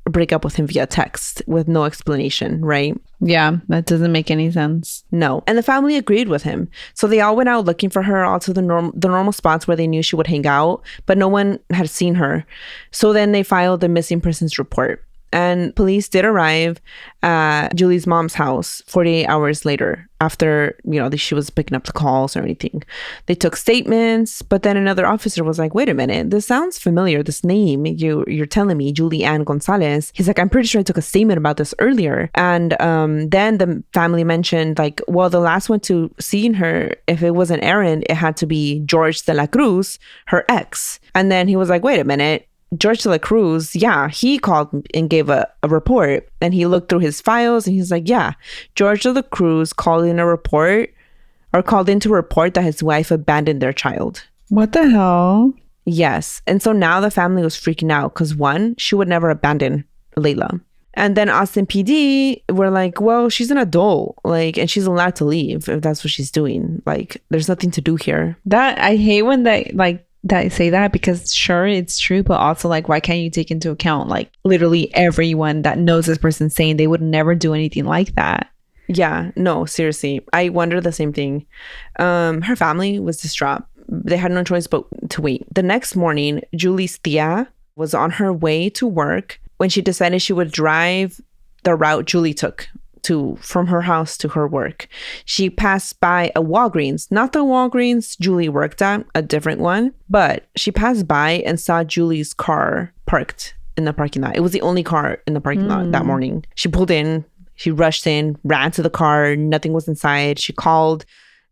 break up with him via text with no explanation, right? Yeah, that doesn't make any sense. No. And the family agreed with him. So they all went out looking for her, all to the normal spots where they knew she would hang out, but no one had seen her. So then they filed the missing persons report. And police did arrive at Julie's mom's house 48 hours later after, she was picking up the calls or anything. They took statements, but then another officer was like, wait a minute, this sounds familiar. This name you're telling me, Julie Ann Gonzalez. He's like, I'm pretty sure I took a statement about this earlier. And then the family mentioned like, well, the last one to seeing her, if it wasn't Aaron, it had to be George de la Cruz, her ex. And then he was like, wait a minute. George de la Cruz, he called and gave a report, and he looked through his files and he's like, George de la Cruz called into report that his wife abandoned their child. What the hell? Yes. And so now the family was freaking out because one, she would never abandon Layla. And then Austin PD were like, well, she's an adult, and she's allowed to leave if that's what she's doing. Like, there's nothing to do here. That I hate when they that I say that, because sure, it's true, but also why can't you take into account literally everyone that knows this person saying they would never do anything like that? Yeah, no, seriously. I wonder the same thing. Her family was distraught. They had no choice but to wait. The next morning, Julie's tia was on her way to work when she decided she would drive the route Julie took from her house to her work. She passed by a Walgreens, not the Walgreens Julie worked at, a different one, but she passed by and saw Julie's car parked in the parking lot. It was the only car in the parking lot that morning. She pulled in, she rushed in, ran to the car, nothing was inside. She called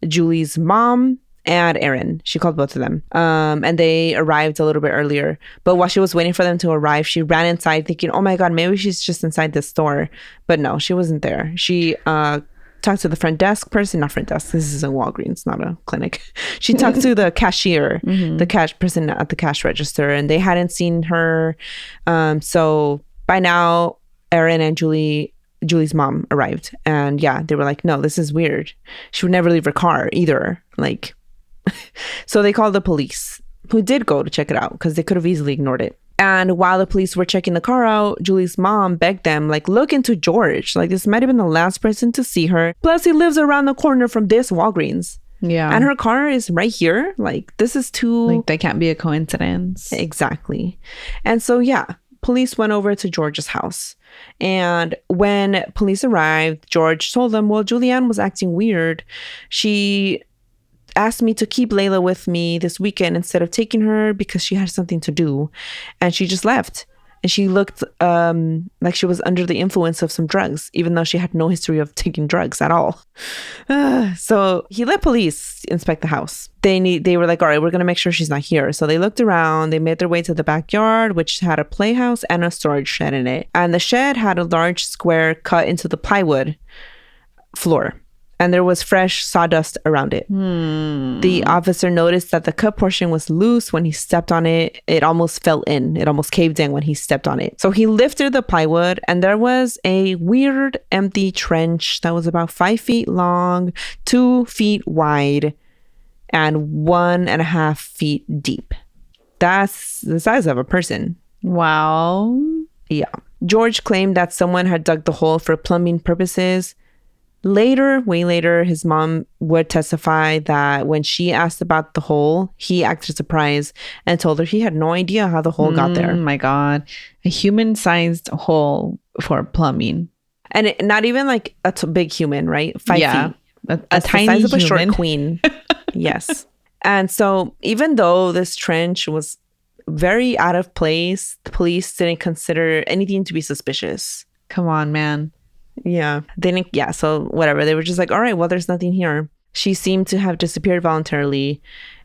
Julie's mom and Aaron. She called both of them. And they arrived a little bit earlier. But while she was waiting for them to arrive, she ran inside thinking, oh my God, maybe she's just inside the store. But no, she wasn't there. She talked to the front desk person, not front desk. This is a Walgreens, not a clinic. She talked to the cashier, the cash person at the cash register, and they hadn't seen her. So by now, Aaron and Julie's mom arrived. And they were like, no, this is weird. She would never leave her car either. So they called the police, who did go to check it out because they could have easily ignored it. And while the police were checking the car out, Julie's mom begged them, look into George. This might have been the last person to see her. Plus, he lives around the corner from this Walgreens. Yeah. And her car is right here. This is too... that can't be a coincidence. Exactly. And so, police went over to George's house. And when police arrived, George told them, well, Julie Ann was acting weird. She asked me to keep Layla with me this weekend instead of taking her because she had something to do. And she just left. And she looked like she was under the influence of some drugs, even though she had no history of taking drugs at all. So he let police inspect the house. They were like, all right, we're going to make sure she's not here. So they looked around. They made their way to the backyard, which had a playhouse and a storage shed in it. And the shed had a large square cut into the plywood floor. And there was fresh sawdust around it. The officer noticed that the cut portion was loose when he stepped on it. It almost fell in. It almost caved in when he stepped on it. So he lifted the plywood, and there was a weird empty trench that was about 5 feet long, 2 feet wide, and 1.5 feet deep. That's the size of a person. Wow. Yeah. George claimed that someone had dug the hole for plumbing purposes. Later, way later, his mom would testify that when she asked about the hole, he acted surprised and told her he had no idea how the hole got there. Oh my God. A human-sized hole for plumbing. And not even like a big human, right? 5 feet. A tiny the size of a short human. queen. Yes. And so even though this trench was very out of place, the police didn't consider anything to be suspicious. Come on, man. Yeah. They didn't, yeah. So whatever. They were just like, all right, well, there's nothing here. She seemed to have disappeared voluntarily.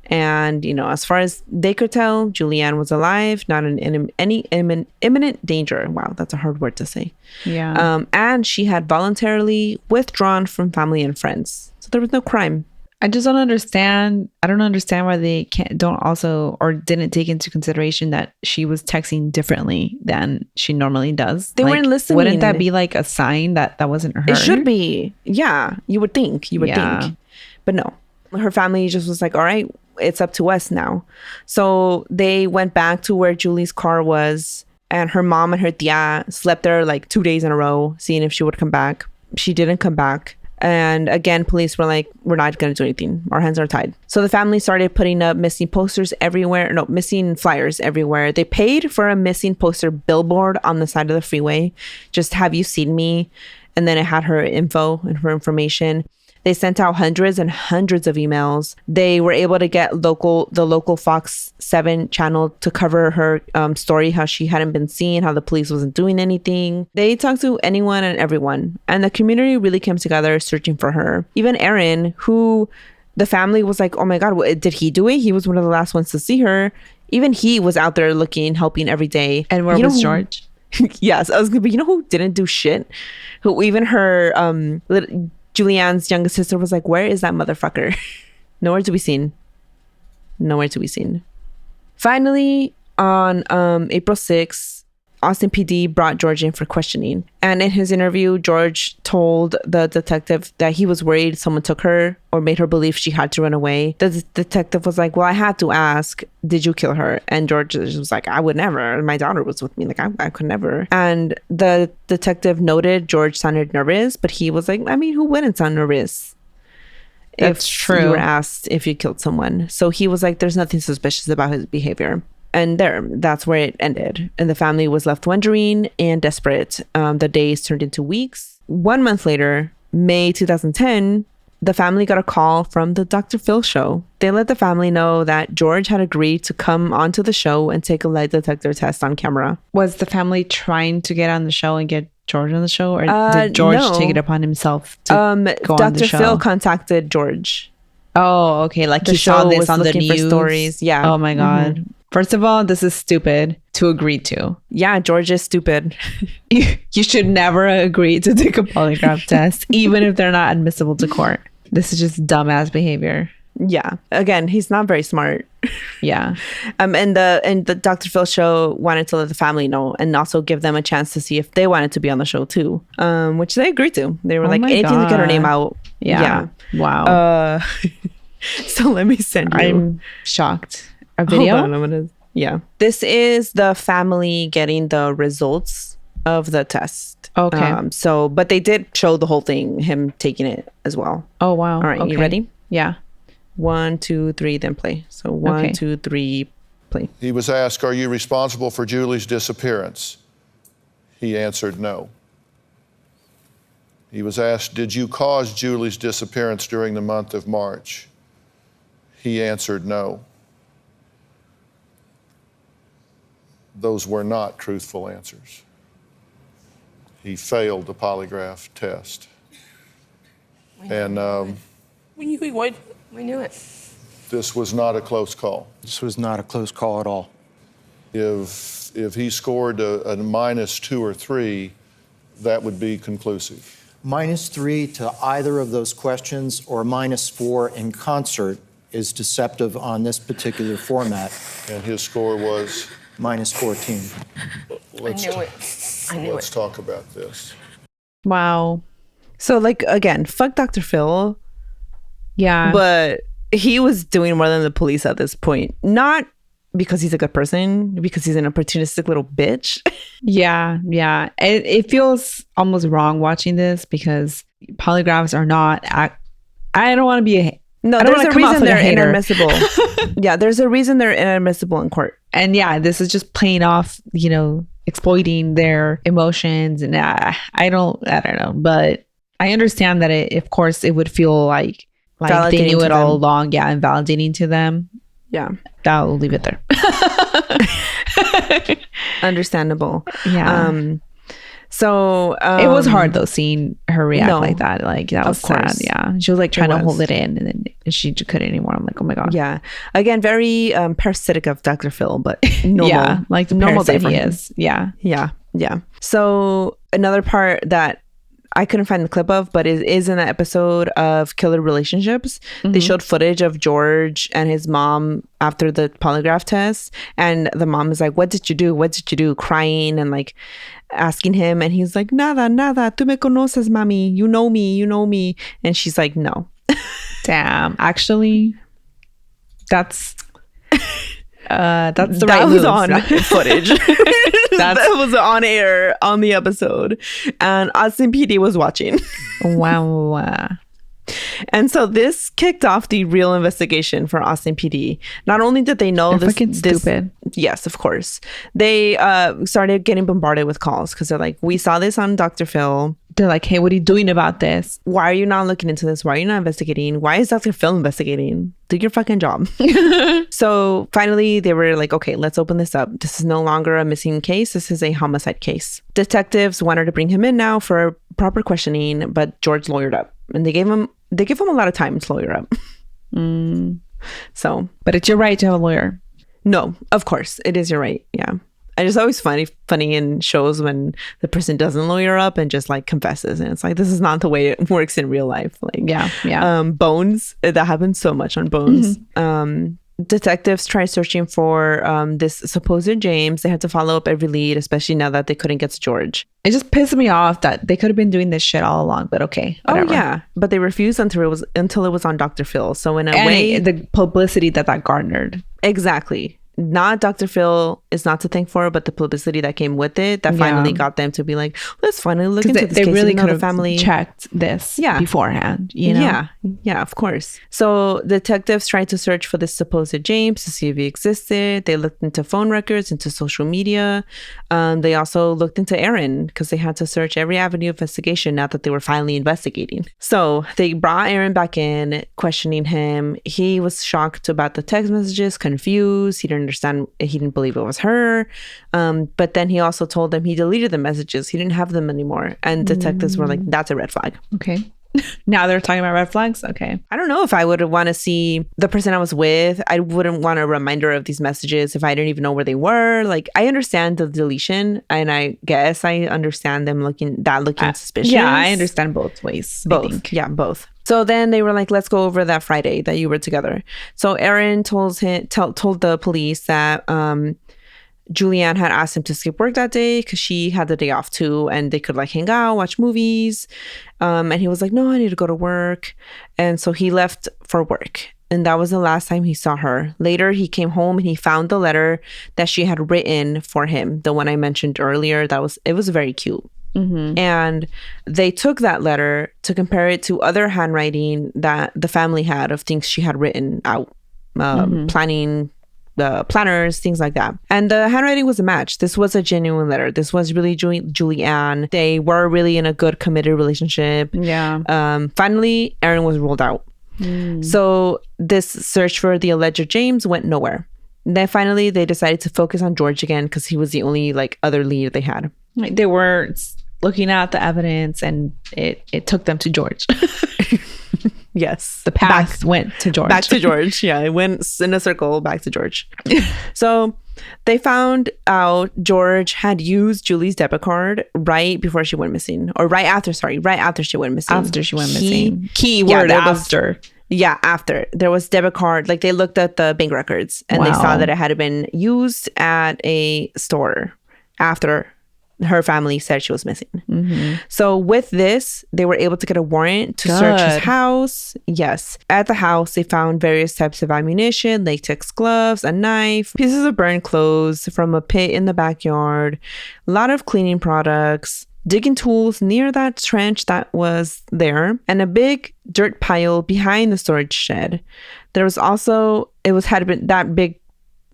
And, as far as they could tell, Julie Ann was alive, not in any imminent danger. Wow, that's a hard word to say. Yeah. And she had voluntarily withdrawn from family and friends. So there was no crime. I just don't understand. I don't understand why they didn't take into consideration that she was texting differently than she normally does. They weren't listening. Wouldn't that be like a sign that wasn't her? It should be. Yeah, you would think. Think. But no. Her family just was like, all right, it's up to us now. So they went back to where Julie's car was, and her mom and her tia slept there like 2 days in a row, seeing if she would come back. She didn't come back. And again, police were like, we're not going to do anything. Our hands are tied. So the family started putting up missing posters everywhere. No, missing flyers everywhere. They paid for a missing poster billboard on the side of the freeway. Just, have you seen me? And then it had her info and her information. They sent out hundreds and hundreds of emails. They were able to get the local Fox 7 channel to cover her story, how she hadn't been seen, how the police wasn't doing anything. They talked to anyone and everyone. And the community really came together searching for her. Even Aaron, who the family was like, oh my God, did he do it? He was one of the last ones to see her. Even he was out there looking, helping every day. And where was George? Yes, I was gonna be, who didn't do shit? Who even her Julie Ann's youngest sister was like, where is that motherfucker? Nowhere to be seen. Nowhere to be seen. Finally, on April 6th, Austin PD brought George in for questioning. And in his interview, George told the detective that he was worried someone took her or made her believe she had to run away. The detective was like, well, I had to ask, did you kill her? And George was like, I would never. My daughter was with me. Like, I could never. And the detective noted George sounded nervous, but he was like, I mean, who wouldn't sound nervous? That's if true. You were asked if you killed someone. So he was like, there's nothing suspicious about his behavior. And that's where it ended. And the family was left wondering and desperate. The days turned into weeks. 1 month later, May 2010, the family got a call from the Dr. Phil show. They let the family know that George had agreed to come onto the show and take a lie detector test on camera. Was the family trying to get on the show and get George on the show? Or did George take it upon himself to go on the show? Dr. Phil contacted George. Oh, okay. Like he saw this on the news. For stories. Yeah. Oh my God. Mm-hmm. First of all, this is stupid to agree to. Yeah, George is stupid. You should never agree to take a polygraph test, even if they're not admissible to court. This is just dumbass behavior. Yeah. Again, he's not very smart. Yeah. And the Dr. Phil show wanted to let the family know and also give them a chance to see if they wanted to be on the show too. Which they agreed to. They were like, anything to get her name out. Yeah. Wow. So let me send you. I'm shocked. A video? Hold on, yeah. This is the family getting the results of the test. Okay. But they did show the whole thing, him taking it as well. Oh, wow. All right. Okay. You ready? Yeah. 1, 2, 3, then play. So 1, 2, 3, play. He was asked, are you responsible for Julie's disappearance? He answered no. He was asked, did you cause Julie's disappearance during the month of March? He answered no. Those were not truthful answers. He failed the polygraph test. And we knew it. This was not a close call. This was not a close call at all. If he scored a -2 or 3, that would be conclusive. -3 to either of those questions or -4 in concert is deceptive on this particular format. And his score was? -14. I knew it. Let's talk about this. Wow. So, like, again, fuck Dr. Phil. Yeah. But he was doing more than the police at this point. Not because he's a good person, because he's an opportunistic little bitch. Yeah. It feels almost wrong watching this because polygraphs are not. I don't want to be a. No, I don't there's wanna a come off reason like a they're hater. inadmissible. Yeah, there's a reason they're inadmissible in court. And yeah, this is just playing off, exploiting their emotions. And I don't know, but I understand that of course, it would feel like they Validating knew to it all them. along. Yeah, and validating to them. Yeah, I'll leave it there. understandable. Yeah. So It was hard though, seeing her react no, like that. Like that was of course. sad. Yeah, she was like trying to was. hold it in, and then she couldn't anymore. I'm like, oh my god. Yeah, again, very parasitic of Dr. Phil, but normal. Yeah, like the normal parasite day for he him. is. Yeah. Yeah. So another part that I couldn't find the clip of, but it is in that episode of Killer Relationships. They showed footage of George and his mom after the polygraph test. And the mom is like, what did you do? What did you do? Crying and like asking him. And he's like, nada, tú me conoces, mami. You know me. And she's like, no. Damn. Actually, that's the That right was move. on footage. That was on air on the episode. And Austin PD was watching. Wow. And so this kicked off the real investigation for Austin PD. Not only did they know They're this, fucking stupid. Yes, of course. They started getting bombarded with calls because they're like, we saw this on Dr. Phil. They're like, hey, what are you doing about this? Why are you not looking into this? Why are you not investigating? Why is Dr. Phil investigating? Do your fucking job. So finally, they were like, okay, let's open this up. This is no longer a missing case. This is a homicide case. Detectives wanted to bring him in now for proper questioning, but George lawyered up. And they gave him a lot of time to lawyer up. So, But it's your right to have a lawyer. no, of course, it is your right. Yeah. And it's always funny in shows when the person doesn't lawyer up and just like confesses. And it's like, this is not the way it works in real life. Like, Yeah. Bones, that happens so much on Bones. Detectives tried searching for this supposed James. They had to follow up every lead, especially now that they couldn't get to George. It just pissed me off that they could have been doing this shit all along, but okay. Whatever. Oh yeah, but they refused until it was on Dr. Phil. So in a way, the publicity that garnered. exactly. Not Dr. Phil is not to thank for, but the publicity that came with it that finally got them to be like, let's finally look into this they case. really Even though could the have family checked this beforehand. Yeah, of course. So detectives tried to search for this supposed James to see if he existed. They looked into phone records, into social media. They also looked into Aaron because they had to search every avenue of investigation now that they were finally investigating. So they brought Aaron back in, questioning him. He was shocked about the text messages, confused. He didn't understand. He didn't believe it was her. But then he also told them he deleted the messages. He didn't have them anymore. And detectives were like, that's a red flag. Okay. Now they're talking about red flags? Okay. I don't know if I would want to see the person I was with. I wouldn't want a reminder of these messages if I didn't even know where they were. Like, I understand the deletion, and I guess I understand them looking suspicious. Yeah, I understand both ways. I think. Yeah, both. So then they were like, let's go over that Friday that you were together. So Aaron told the police that Julie Ann had asked him to skip work that day because she had the day off too, and they could like hang out, watch movies. And he was like, no, I need to go to work. And so he left for work. And that was the last time he saw her. Later, he came home and he found the letter that she had written for him, the one I mentioned earlier. It was very cute. And they took that letter to compare it to other handwriting that the family had of things she had written out, planning, the planners, things like that. And the handwriting was a match. This was a genuine letter. This was really Julie Ann. They were really in a good, committed relationship. Yeah. Finally, Aaron was ruled out. So this search for the alleged James went nowhere. Then finally, they decided to focus on George again because he was the only like other lead they had. Like, they were looking at the evidence, and it took them to George. Yes. The path went to George. Back to George. Yeah, it went in a circle back to George. So they found out George had used Julie's debit card right before she went missing. Or right after she went missing. After she went missing. Keyword after. Yeah, after. There was debit card. Like, they looked at the bank records and they saw that it had been used at a store after her family said she was missing. So with this, they were able to get a warrant to search his house. Yes. At the house, they found various types of ammunition, latex gloves, a knife, pieces of burned clothes from a pit in the backyard, a lot of cleaning products, digging tools near that trench that was there, and a big dirt pile behind the storage shed. There was also, that big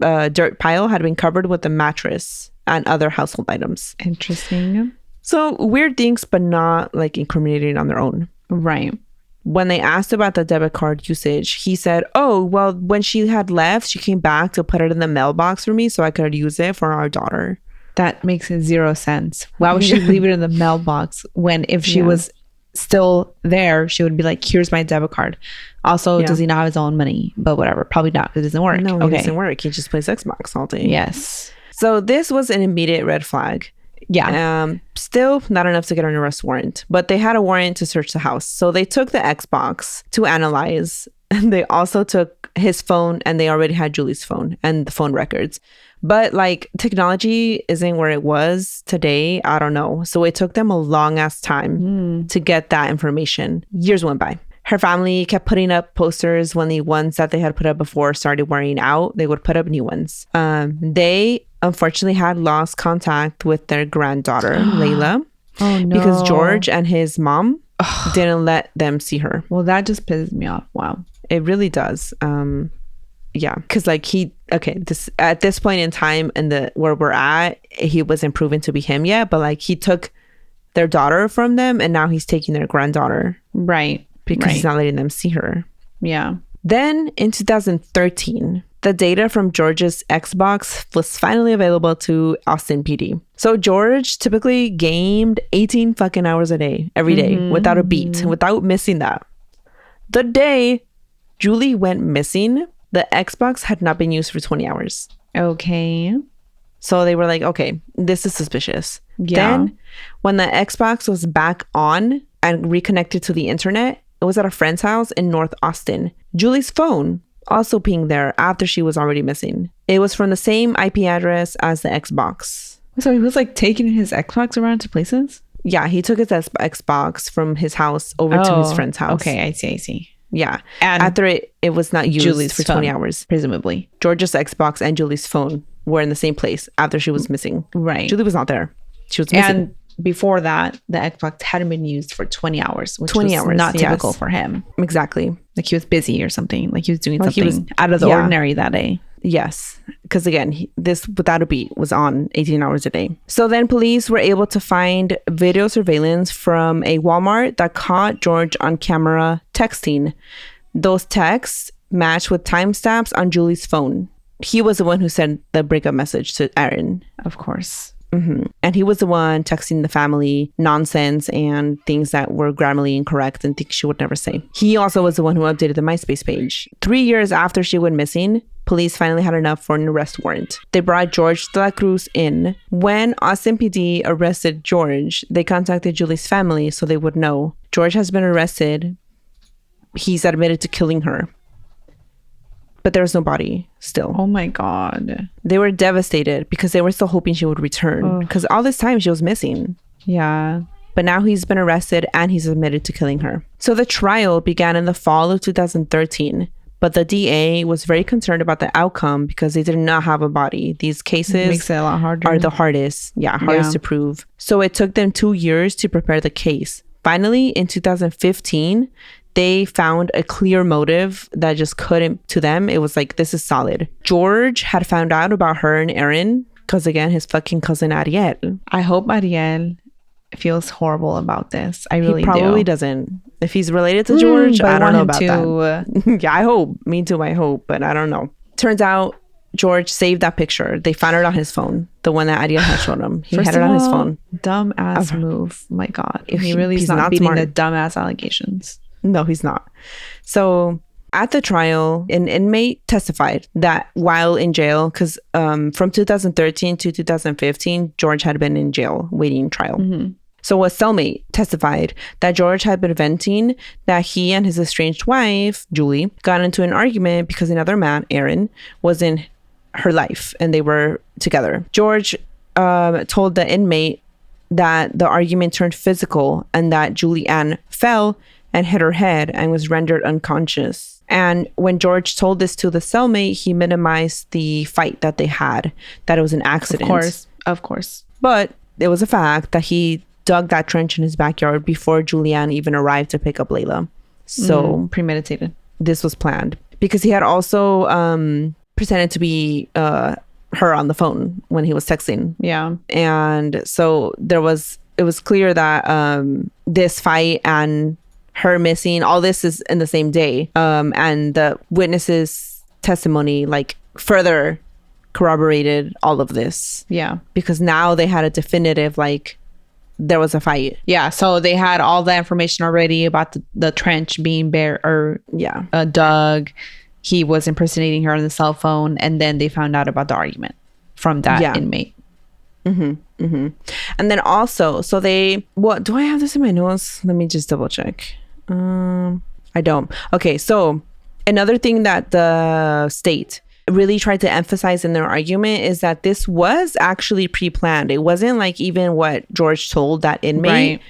dirt pile had been covered with a mattress and other household items. Interesting. So weird things, but not like incriminating on their own. Right. When they asked about the debit card usage, he said, oh, well, when she had left, she came back to put it in the mailbox for me so I could use it for our daughter. That makes zero sense. Why would she leave it in the mailbox when if she was still there, she would be like, here's my debit card. Also, does he not have his own money? But whatever. Probably not because it doesn't work. No, it doesn't work. He just plays Xbox all day. Yes. So this was an immediate red flag. Yeah. Still not enough to get an arrest warrant, but they had a warrant to search the house. So they took the Xbox to analyze, and they also took his phone, and they already had Julie's phone and the phone records. But like technology isn't where it was today. I don't know. So it took them a long ass time to get that information. Years went by. Her family kept putting up posters when the ones that they had put up before started wearing out. They would put up new ones. They unfortunately had lost contact with their granddaughter, Layla. Oh, no. Because George and his mom didn't let them see her. Well, that just pisses me off. Wow. It really does. Yeah. Because like at this point in time and where we're at, he wasn't proven to be him yet. But like he took their daughter from them and now he's taking their granddaughter. Right. Because he's not letting them see her. Yeah. Then in 2013, the data from George's Xbox was finally available to Austin PD. So George typically gamed 18 fucking hours a day, every day, without a beat, without missing that. The day Julie went missing, the Xbox had not been used for 20 hours. Okay. So they were like, okay, this is suspicious. Yeah. Then when the Xbox was back on and reconnected to the internet, it was at a friend's house in North Austin. Julie's phone also pinged there after she was already missing. It was from the same IP address as the Xbox. So he was like taking his Xbox around to places? Yeah, he took his Xbox from his house over to his friend's house. Okay, I see. Yeah. And after it was not used Julie's for 20 phone, hours. presumably. George's Xbox and Julie's phone were in the same place after she was missing. Right. Julie was not there. She was missing. And before that, the Xbox hadn't been used for 20 hours, which 20 was hours, not yes. typical for him. Exactly. Like he was busy or something. Like he was doing Like he something was- out of the yeah. ordinary that day. Yes. Because again, this without a beat was on 18 hours a day. So then police were able to find video surveillance from a Walmart that caught George on camera texting. Those texts matched with timestamps on Julie's phone. He was the one who sent the breakup message to Aaron. Of course. And he was the one texting the family nonsense and things that were grammarly incorrect and things she would never say. He also was the one who updated the MySpace page. 3 years after she went missing, police finally had enough for an arrest warrant. They brought George de la Cruz in. When Austin PD arrested George, they contacted Julie's family so they would know. George has been arrested. He's admitted to killing her. But there was no body still. Oh my God. They were devastated because they were still hoping she would return. Because all this time she was missing. Yeah. But now he's been arrested and he's admitted to killing her. So the trial began in the fall of 2013. But the DA was very concerned about the outcome because they did not have a body. These cases Makes it a lot harder. are the hardest. Yeah, hardest to prove. So it took them 2 years to prepare the case. Finally, in 2015, they found a clear motive that just couldn't, to them, it was like, this is solid. George had found out about her and Aaron because, again, his fucking cousin Ariel. I hope Ariel feels horrible about this. I really He probably do. doesn't. If he's related to George, but I don't know want about him that. Yeah, I hope. Me too, I hope. But I don't know. Turns out George saved that picture. They found it on his phone. The one that Ariel had shown him. He First had it of on his all, phone. Dumb ass move. My God. He really is he's not not beating smart. the dumb ass allegations. No, he's not. So at the trial, an inmate testified that while in jail, because from 2013 to 2015, George had been in jail waiting trial. So a cellmate testified that George had been venting that he and his estranged wife, Julie, got into an argument because another man, Aaron, was in her life and they were together. George told the inmate that the argument turned physical and that Julie Ann fell and hit her head and was rendered unconscious. And when George told this to the cellmate, he minimized the fight that they had, that it was an accident. Of course. But it was a fact that he dug that trench in his backyard before Julie Ann even arrived to pick up Layla. So premeditated. this was planned because he had also pretended to be her on the phone when he was texting. Yeah. And so it was clear that this fight and her missing, all this is in the same day. And the witnesses' testimony like further corroborated all of this. Yeah. Because now they had a definitive, like, there was a fight. Yeah. So they had all the information already about the trench being dug. He was impersonating her on the cell phone. And then they found out about the argument from that inmate. And then also, so what do I have this in my notes? Let me just double check. I don't. Okay. So another thing that the state really tried to emphasize in their argument is that this was actually pre-planned. It wasn't like even what George told that inmate, Right.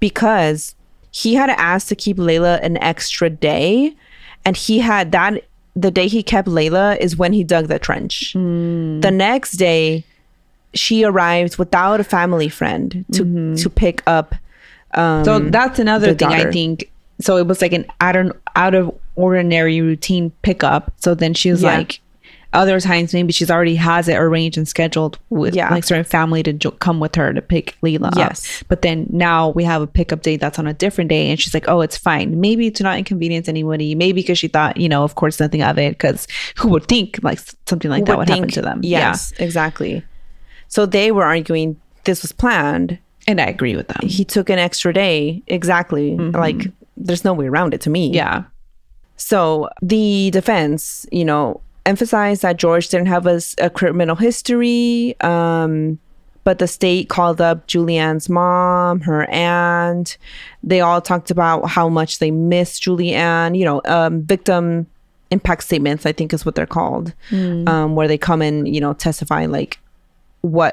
because he had asked to keep Layla an extra day, and he had that the day he kept Layla is when he dug the trench. The next day she arrived without a family friend to pick up So that's another thing, I daughter. think. So it was like an out of ordinary routine pickup. So then she was like, other times maybe she's already has it arranged and scheduled with like certain family to come with her to pick Layla Yes. up. But then now we have a pickup date that's on a different day, and she's like, oh, it's fine. Maybe to not inconvenience anybody. Maybe because she thought, of course, nothing of it. Because who would think like something like that would happen to them? Yes, exactly. So they were arguing this was planned. And I agree with them. He took an extra day. Exactly. Like, there's no way around it to me. Yeah. So the defense, emphasized that George didn't have a criminal history, but the state called up Julie Ann's mom, her aunt. They all talked about how much they miss Julie Ann. Victim impact statements, I think is what they're called, where they come and testify like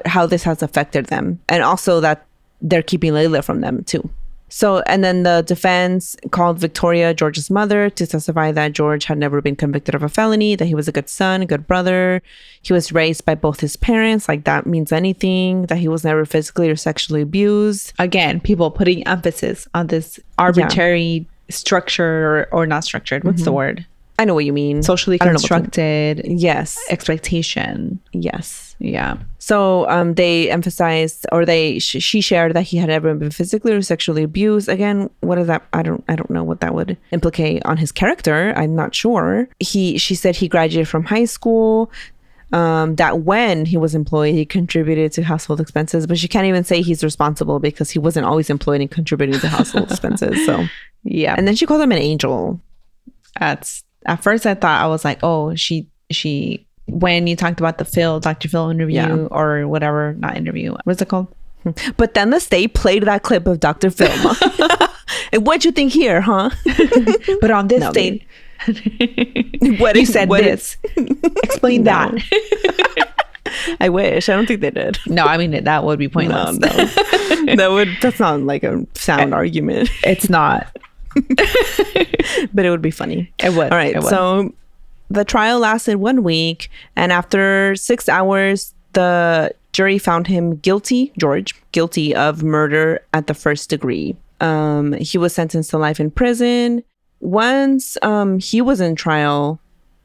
how this has affected them, and also that they're keeping Layla from them too. So, and then the defense called Victoria, George's mother, to testify that George had never been convicted of a felony, that he was a good son, a good brother. He was raised by both his parents, like that means anything, that he was never physically or sexually abused. Again, people putting emphasis on this arbitrary structure or not structured. What's the word? I know what you mean. Socially I don't know what to- constructed Yes. expectation. Yes. Yeah. So they emphasized, or she shared that he had never been physically or sexually abused. Again, what is that? I don't know what that would implicate on his character. I'm not sure. She said he graduated from high school. That when he was employed, he contributed to household expenses, but she can't even say he's responsible because he wasn't always employed and contributing to household expenses. So Yeah. and then she called him an angel. At first I thought, I was like, oh, she when you talked about the Dr. Phil interview or whatever, not interview, what's it called? But then the state played that clip of Dr. Phil. And what'd you think here, huh? But on this No, date, What you said this. Explain that. I wish. I don't think they did. No, I mean, that would be pointless. No. That's not like a sound argument. It's not. But it would be funny. It would. All right. It would. So the trial lasted 1 week, and after 6 hours, the jury found him guilty, George, guilty of murder at the first degree. He was sentenced to life in prison. Once he was in trial,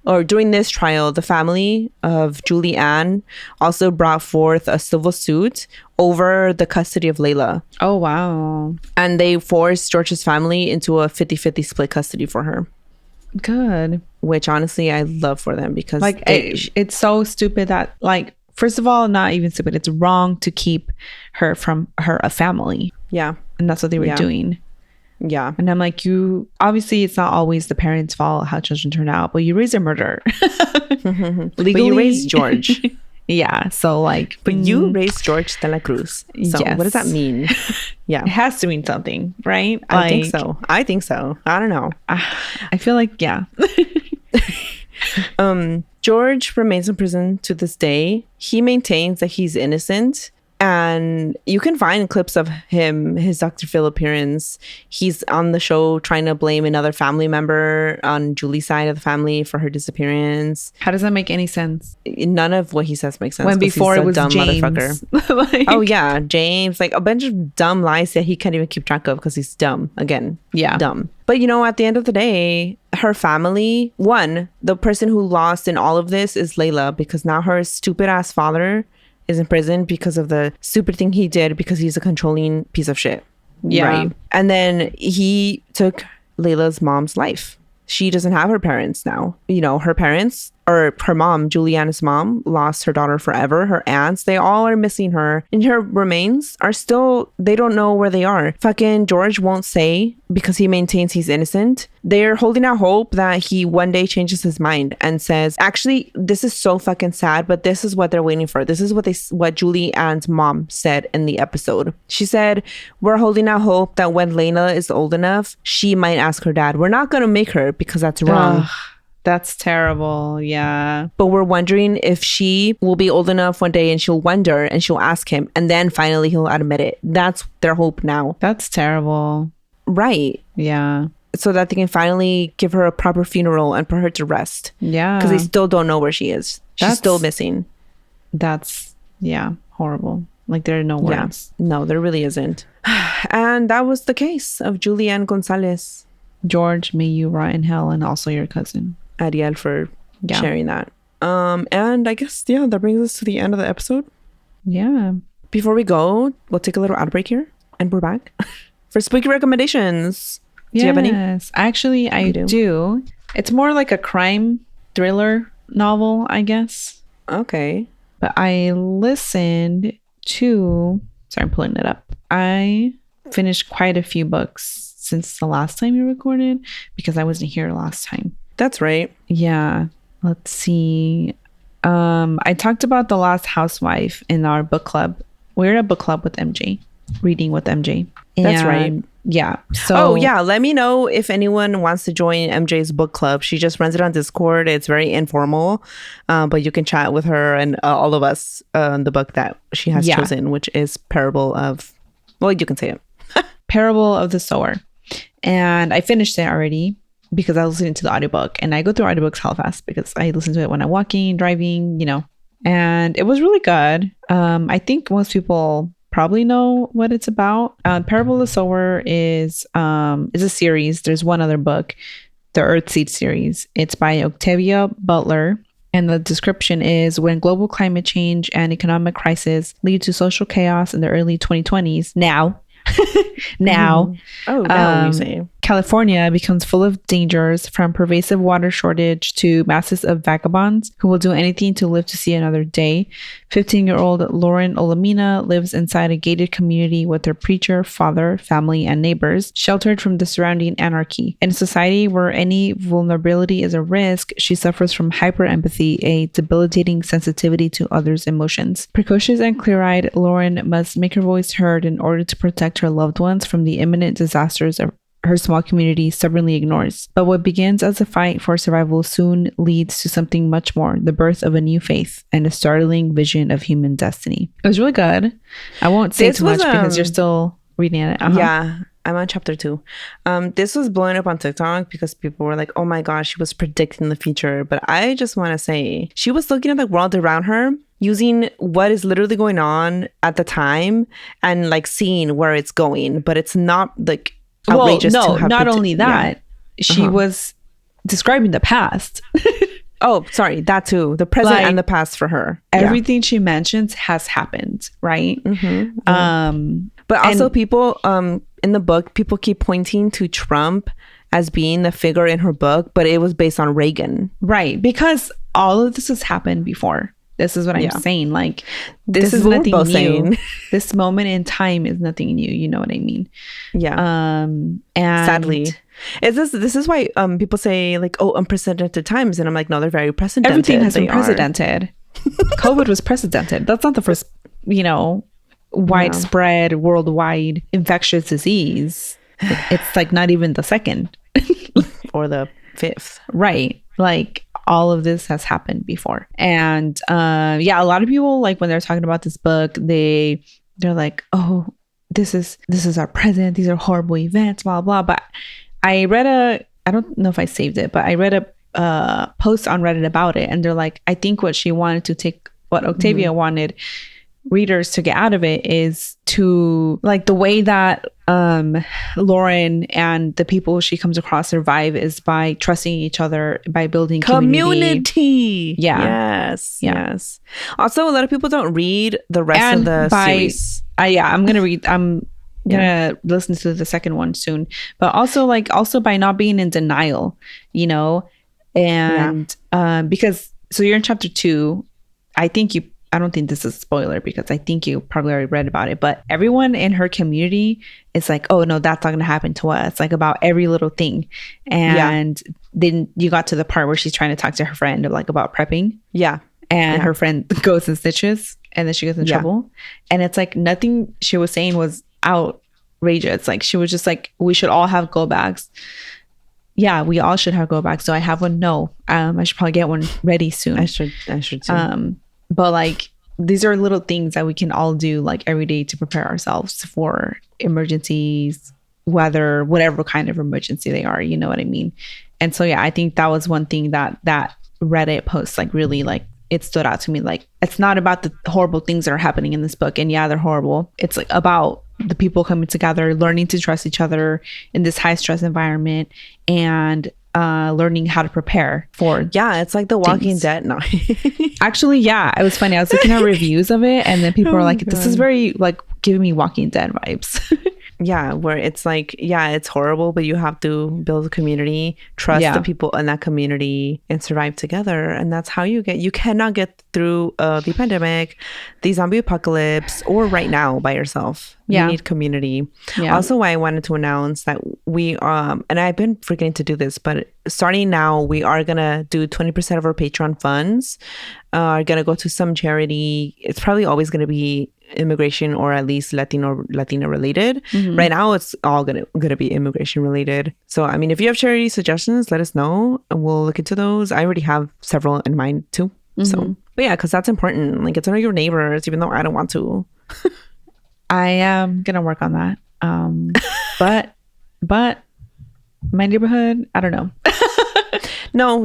or during this trial, the family of Julie Ann also brought forth a civil suit over the custody of Layla. Oh, wow. And they forced George's family into a 50-50 split custody for her, Good. which honestly I love for them because Like, it's so stupid that, like, first of all, not even stupid. It's wrong to keep her from a family. yeah. And that's what they were Yeah. doing. Yeah. And I'm like, obviously it's not always the parents' fault how children turn out, but you raise a murderer. But you raised George. Yeah. So like, But you raised George de la Cruz. So Yes. what does that mean? Yeah. it has to mean something, right? I think so. I don't know. I feel like, yeah. George remains in prison to this day. He maintains that he's innocent. And you can find clips of him, his Dr. Phil appearance. He's on the show trying to blame another family member on Julie's side of the family for her disappearance. How does that make any sense? None of what he says makes sense. When 'cause before he's it a was dumb James. motherfucker. Like, Oh yeah, James. Like a bunch of dumb lies that he can't even keep track of because he's dumb. Again, Yeah. dumb. But you know, at the end of the day, her family, the person who lost in all of this is Layla, because now her stupid ass father is in prison because of the stupid thing he did because he's a controlling piece of shit. Yeah. Right. And then he took Layla's mom's life. She doesn't have her parents now. You know, her parents, or her mom, Julie Ann's mom, lost her daughter forever. Her aunts, they all are missing her. And her remains are still, they don't know where they are. Fucking George won't say because he maintains he's innocent. They're holding out hope that he one day changes his mind and says, actually, this is so fucking sad, but this is what they're waiting for. This is what Julie Ann's mom said in the episode. She said, we're holding out hope that when Layla is old enough, she might ask her dad. We're not going to make her because that's wrong. Ugh, that's terrible. Yeah. But we're wondering if she will be old enough one day and she'll wonder and she'll ask him. And then finally he'll admit it. That's their hope now. That's terrible. Right. Yeah. So that they can finally give her a proper funeral and put her to rest. Yeah. Because they still don't know where she is. She's That's- still missing. That's, yeah, horrible. Like, there are no words. Yeah. No, there really isn't. And that was the case of Julie Ann Gonzalez. George, may you rot in hell, and also your cousin. Ariel for Yeah. sharing that. And I guess, yeah, that brings us to the end of the episode. Yeah. Before we go, we'll take a little ad break here. And we're back for spooky recommendations. Do you have any? Yes. Actually, I You do? do. It's more like a crime thriller novel, I guess. Okay. But I listened to... Sorry, I'm pulling it up. I finished quite a few books since the last time we recorded because I wasn't here last time. That's right. Yeah. Let's see. I talked about The Last Housewife in our book club. We're in a book club with MJ, reading with MJ. That's right. Yeah. So, Oh, yeah. Let me know if anyone wants to join MJ's book club. She just runs it on Discord. It's very informal, but you can chat with her and all of us on the book that she has Yeah. chosen, which is Parable of... Well, you can say it. Parable of the Sower. And I finished it already because I was listening to the audiobook. And I go through audiobooks hell fast because I listen to it when I'm walking, driving, you know. And it was really good. I think most people probably know what it's about. Parable of the Sower is a series. There's one other book, the Earthseed series. It's by Octavia Butler. And the description is when global climate change and economic crisis lead to social chaos in the early 2020s. Now, Oh, now you say. California becomes full of dangers from pervasive water shortage to masses of vagabonds who will do anything to live to see another day. 15-year-old Lauren Olamina lives inside a gated community with her preacher, father, family, and neighbors, sheltered from the surrounding anarchy. In a society where any vulnerability is a risk, she suffers from hyperempathy, a debilitating sensitivity to others' emotions. Precocious and clear-eyed, Lauren must make her voice heard in order to protect her loved ones from the imminent disasters of her small community stubbornly ignores. But what begins as a fight for survival soon leads to something much more, the birth of a new faith and a startling vision of human destiny. It was really good. I won't say This too much was, because you're still reading it. Yeah, I'm on chapter 2. This was blowing up on TikTok because people were like, oh my gosh, she was predicting the future. But I just want to say, she was looking at the world around her using what is literally going on at the time and like seeing where it's going. But it's not like outrageous. Well, no, to have not only that, she Uh-huh. was describing the past. Oh, sorry, that too. The present Like, and the past for her. Yeah. Everything she mentions has happened, right? But also and- people in the book, people keep pointing to Trump as being the figure in her book, but it was based on Reagan. Right, because all of this has happened before. This is what I'm Yeah. saying. Like, this is is what we're nothing both new. saying. This moment in time is nothing new. You know what I mean? Yeah. And Sadly. This is why people say like, oh, unprecedented times. And I'm like, no, they're very precedented. everything has been They are. precedented. COVID was precedented. That's not the first, widespread worldwide infectious disease. It's like not even the second. Or the 5th. Right. Like all of this has happened before. And yeah, a lot of people, like, when they're talking about this book, they're like, oh, this is our present, these are horrible events, blah blah. But I don't know if I saved it, but I read a post on Reddit about it, and they're like, I think what Octavia wanted readers to get out of it is to, like, the way that Lauren and the people she comes across survive is by trusting each other, by building community. Yes. Also, a lot of people don't read the rest of the series. I'm gonna listen to the second one soon, but also by not being in denial, you know, and because so you're in chapter 2. I don't think this is a spoiler because I think you probably already read about it, but everyone in her community is like, oh no, that's not going to happen to us. Like, about every little thing. And then you got to the part where she's trying to talk to her friend about prepping. And her friend goes and snitches, and then she gets in trouble. And it's like, nothing she was saying was outrageous. Like, she was just like, we should all have go bags. Yeah, we all should have go bags. So I have one. No, I should probably get one ready soon. I should too. But like, these are little things that we can all do like every day to prepare ourselves for emergencies, whatever kind of emergency they are, you know what I mean? And so, yeah, I think that was one thing that Reddit post, like, really, like, it stood out to me. Like, it's not about the horrible things that are happening in this book. And yeah, they're horrible. It's like about the people coming together, learning to trust each other in this high stress environment, and learning how to prepare for it's like The Walking Dead now. Actually, yeah, it was funny. I was looking at reviews of it, and then people were like, this is very, like, giving me Walking Dead vibes. Where it's like, it's horrible, but you have to build a community, trust the people in that community, and survive together. And that's how you cannot get through the pandemic, the zombie apocalypse, or right now by yourself. You need community. Also, why I wanted to announce that we and I've been forgetting to do this, but starting now, we are gonna do 20% of our Patreon funds are gonna go to some charity. It's probably always gonna be immigration, or at least Latina related. Right now, it's all gonna be immigration related. So I mean, if you have charity suggestions, let us know and we'll look into those. I already have several in mind too. So, but yeah, because that's important. Like, get to know your neighbors, even though I don't want to. I am gonna work on that. But my neighborhood, I don't know. No,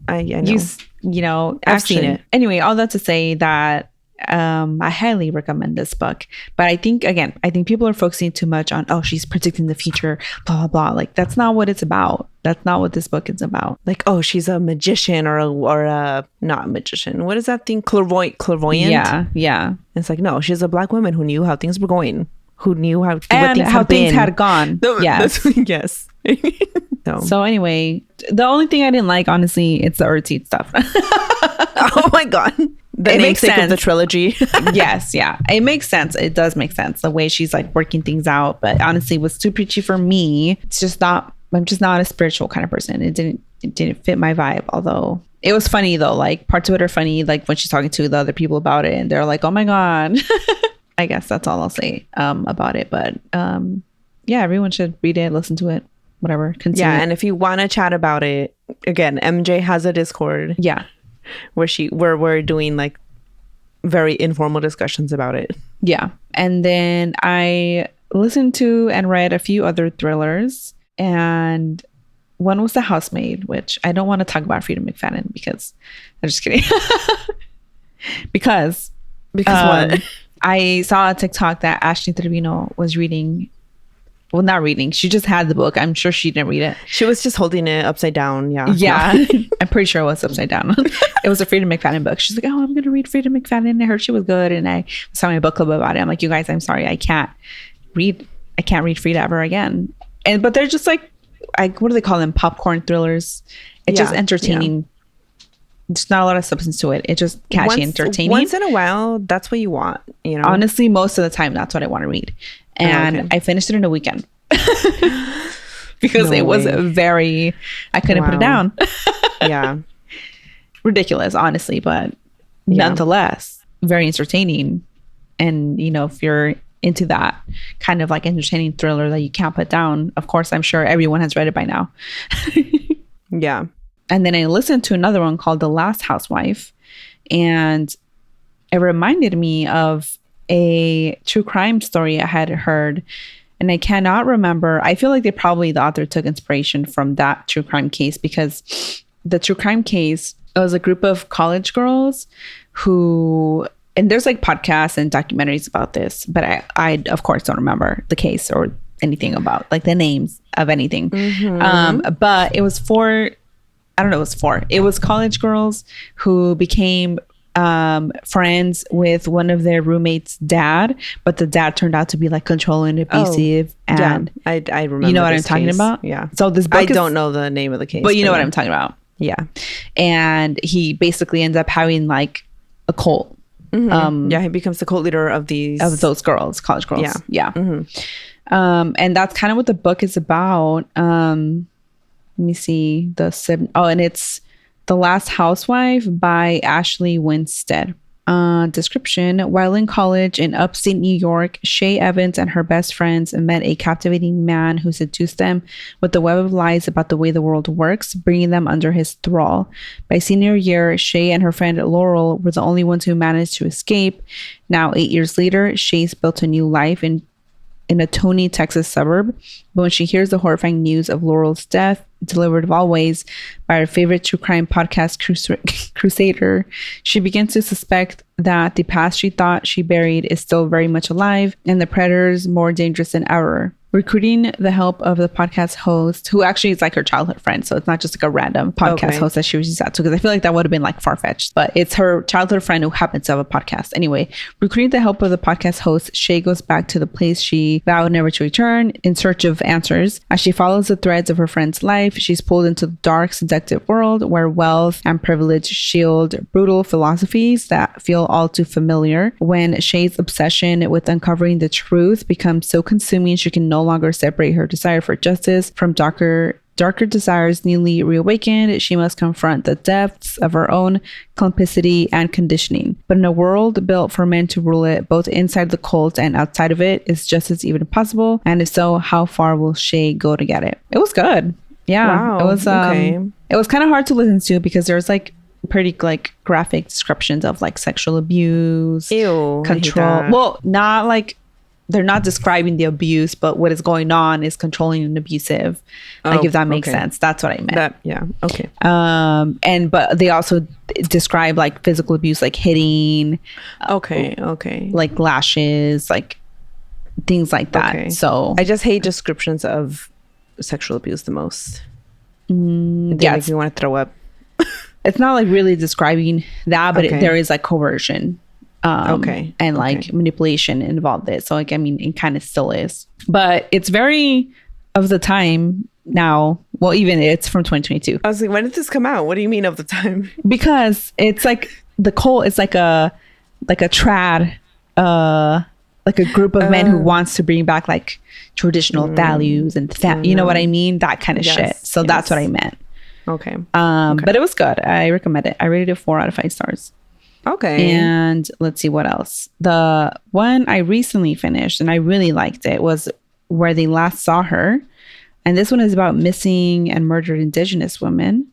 I know. You know, I've seen it. Anyway, all that to say that I highly recommend this book. But I think people are focusing too much on, oh, she's predicting the future, blah, blah, blah. Like, that's not what it's about. That's not what this book is about. Like, oh, she's a magician or a not a magician. What is that thing? Clairvoyant? Yeah. It's like, no, she's a Black woman who knew how things were going, who knew how things had gone. Yes. Yes. So anyway, the only thing I didn't like, honestly, it's the Earthseed stuff. Oh my God. The namesake of the trilogy. Yes, yeah. It makes sense. It does make sense. The way she's like working things out. But honestly, it was too preachy for me. I'm just not a spiritual kind of person. It didn't fit my vibe. Although it was funny though. Like, parts of it are funny. Like when she's talking to the other people about it, and they're like, "Oh my God." I guess that's all I'll say about it. But yeah, everyone should read it, listen to it, whatever. Consume it. And if you want to chat about it, again, MJ has a Discord. Yeah. Where we're doing like very informal discussions about it. Yeah. And then I listened to and read a few other thrillers, and one was The Housemaid, which I don't want to talk about Freida McFadden because I'm just kidding. because what? I saw a TikTok that Ashley Trevino was reading. Well, not reading. She just had the book. I'm sure she didn't read it. She was just holding it upside down. Yeah. Yeah. I'm pretty sure it was upside down. It was a Freida McFadden book. She's like, oh, I'm going to read Freida McFadden. I heard she was good. And I was telling my book club about it. I'm like, you guys, I'm sorry. I can't read Freida ever again. But they're just like, what do they call them? Popcorn thrillers. It's just entertaining. Yeah. There's not a lot of substance to it. It's just catchy, entertaining. Once in a while, that's what you want. You know, honestly, most of the time, that's what I want to read. And I finished it in a weekend because it was I couldn't put it down. Yeah. Ridiculous, honestly, but nonetheless, very entertaining. And, you know, if you're into that kind of like entertaining thriller that you can't put down, of course, I'm sure everyone has read it by now. Yeah. And then I listened to another one called The Last Housewife, and it reminded me of a true crime story I had heard. And I cannot remember. I feel like the author took inspiration from that true crime case, because the true crime case, it was a group of college girls who, and there's like podcasts and documentaries about this, but I of course don't remember the case or anything about like the names of anything. But it was it was college girls who became friends with one of their roommates' dad, but the dad turned out to be like controlling, abusive, and I remember. You know what I'm this talking case. about? Yeah. So this book I don't know the name of the case, but you know what I'm talking about. Yeah. And he basically ends up having like a cult. He becomes the cult leader of those girls, college girls. Yeah. And that's kind of what the book is about. Let me see and it's The Last Housewife by Ashley Winstead. Description: while in college in upstate New York, Shay Evans and her best friends met a captivating man who seduced them with the web of lies about the way the world works, bringing them under his thrall. By senior year, Shay and her friend Laurel were the only ones who managed to escape. Now, 8 years later, Shay's built a new life in a Tony, Texas suburb. But when she hears the horrifying news of Laurel's death, delivered of all ways by her favorite true crime podcast crusader, she begins to suspect that the past she thought she buried is still very much alive, and the predators more dangerous than ever. Recruiting the help of the podcast host, who actually is like her childhood friend, so it's not just like a random podcast host that she reaches out to, because I feel like that would have been like far-fetched, but it's her childhood friend who happens to have a podcast. Anyway, recruiting the help of the podcast host, Shay goes back to the place she vowed never to return in search of answers. As she follows the threads of her friend's life, she's pulled into the dark, seductive world where wealth and privilege shield brutal philosophies that feel all too familiar. When Shay's obsession with uncovering the truth becomes so consuming, she can no longer separate her desire for justice from darker desires newly reawakened. She must confront the depths of her own complicity and conditioning. But in a world built for men to rule it, both inside the cult and outside of it, is justice even possible? And if so, how far will Shay go to get it? It was good. Yeah. Wow. It was it was kind of hard to listen to because there's like pretty like graphic descriptions of like sexual abuse, control. Well, not like they're not describing the abuse, but what is going on is controlling and abusive. Like, if that makes sense. That's what I meant. Okay. But they also describe like physical abuse, like hitting. Okay. Like lashes, like things like that. Okay. So I just hate descriptions of sexual abuse the most. It makes me want to throw up. It's not like really describing that, but there is like coercion. And like manipulation involved in it. So like, I mean, it kind of still is, but it's very of the time now. Well, even it's from 2022. I was like, when did this come out? What do you mean of the time? Because it's like the cult is like a trad, like a group of men who wants to bring back like traditional values and you know what I mean? That kind of shit. So that's what I meant. Okay. But it was good. I recommend it. I rated it 4 out of 5 stars. Okay. And let's see what else. The one I recently finished and I really liked it was Where They Last Saw Her. And this one is about missing and murdered Indigenous women.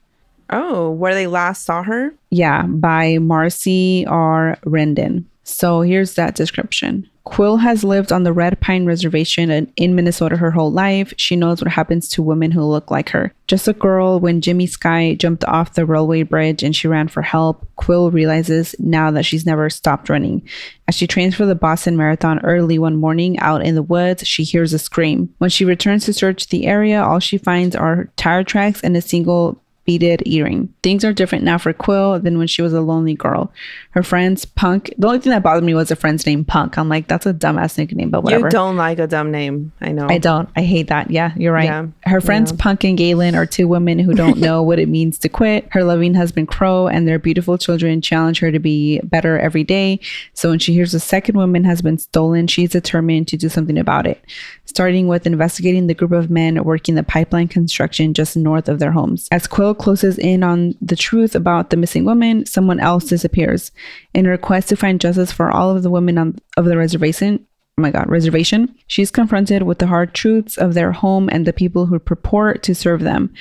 Oh, Where They Last Saw Her? Yeah, by Marcy R. Rendon. So here's that description. Quill has lived on the Red Pine Reservation in Minnesota her whole life. She knows what happens to women who look like her. Just a girl when Jimmy Sky jumped off the railway bridge and she ran for help, Quill realizes now that she's never stopped running. As she trains for the Boston Marathon early one morning out in the woods, she hears a scream. When she returns to search the area, all she finds are tire tracks and a single beaded earring. Things are different now for Quill than when she was a lonely girl. Her friends, Punk. The only thing that bothered me was a friend's name, Punk. I'm like, that's a dumbass nickname, but whatever. You don't like a dumb name. I know. I don't. I hate that. Yeah, you're right. Yeah. Her friends, Punk and Galen, are 2 women who don't know what it means to quit. Her loving husband, Crow, and their beautiful children challenge her to be better every day. So when she hears the second woman has been stolen, she's determined to do something about it, starting with investigating the group of men working the pipeline construction just north of their homes. As Quill closes in on the truth about the missing woman, someone else disappears. In her quest to find justice for all of the women of the reservation, reservation. She's confronted with the hard truths of their home and the people who purport to serve them.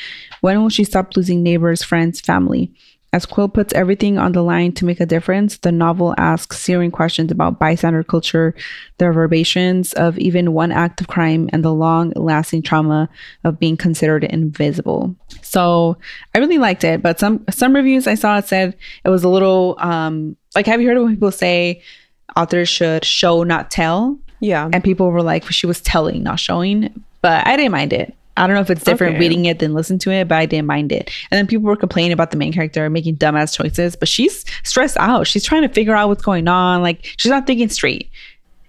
When will she stop losing neighbors, friends, family? As Quill puts everything on the line to make a difference, the novel asks searing questions about bystander culture, the reverberations of even one act of crime, and the long-lasting trauma of being considered invisible. So I really liked it, but some reviews I saw said it was a little like, have you heard of when people say authors should show, not tell? Yeah. And people were like, she was telling, not showing. But I didn't mind it. I don't know if it's different reading it than listening to it, but I didn't mind it. And then people were complaining about the main character making dumbass choices, but she's stressed out. She's trying to figure out what's going on. Like, she's not thinking straight.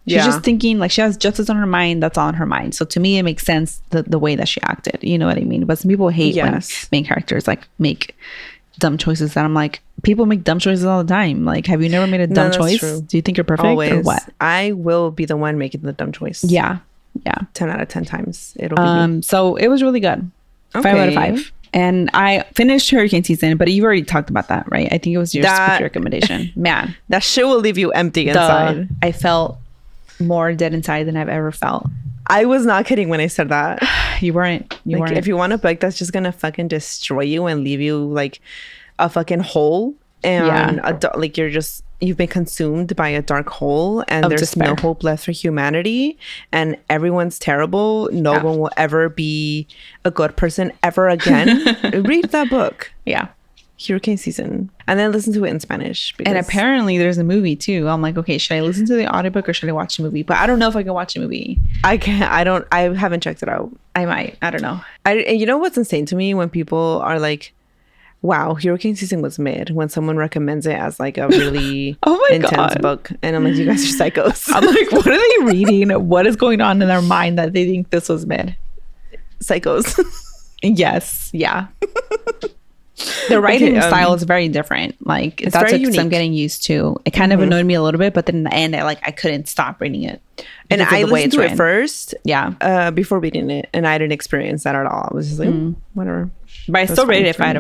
She's just thinking, like, she has justice on her mind. That's all on her mind. So to me, it makes sense the way that she acted. You know what I mean? But some people hate when main characters like make dumb choices. And I'm like, people make dumb choices all the time. Like, have you never made a dumb choice? True. Do you think you're perfect or what? I will be the one making the dumb choice. Yeah. 10 out of 10 times. It'll be me. So it was really good. 5 out of 5. And I finished hurricane season, but you already talked about that, right? I think it was your recommendation. Man, that shit will leave you empty inside. I felt more dead inside than I've ever felt. I was not kidding when I said that. You weren't. If you want a book that's just gonna fucking destroy you and leave you like a fucking hole, and like you've been consumed by a dark hole, and there's despair. No hope left for humanity, and everyone's terrible. No one will ever be a good person ever again. Read that book. Yeah. Hurricane Season, and then listen to it in Spanish. And apparently there's a movie too. I'm like, okay, should I listen to the audiobook or should I watch the movie? But I don't know if I can watch a movie. I can't. I haven't checked it out. I might. I don't know. And you know what's insane to me? When people are like, wow, Hurricane Season was mid, when someone recommends it as like a really intense book. And I'm like, you guys are psychos. I'm like, what are they reading? What is going on in their mind that they think this was mid? Psychos. Yes. Yeah. The writing style is very different. Like, that's what I'm getting used to. It kind of annoyed me a little bit, but then in the end, I couldn't stop reading it. And I listened to it first, before reading it, and I didn't experience that at all. I was just like, whatever. But I still rated it 5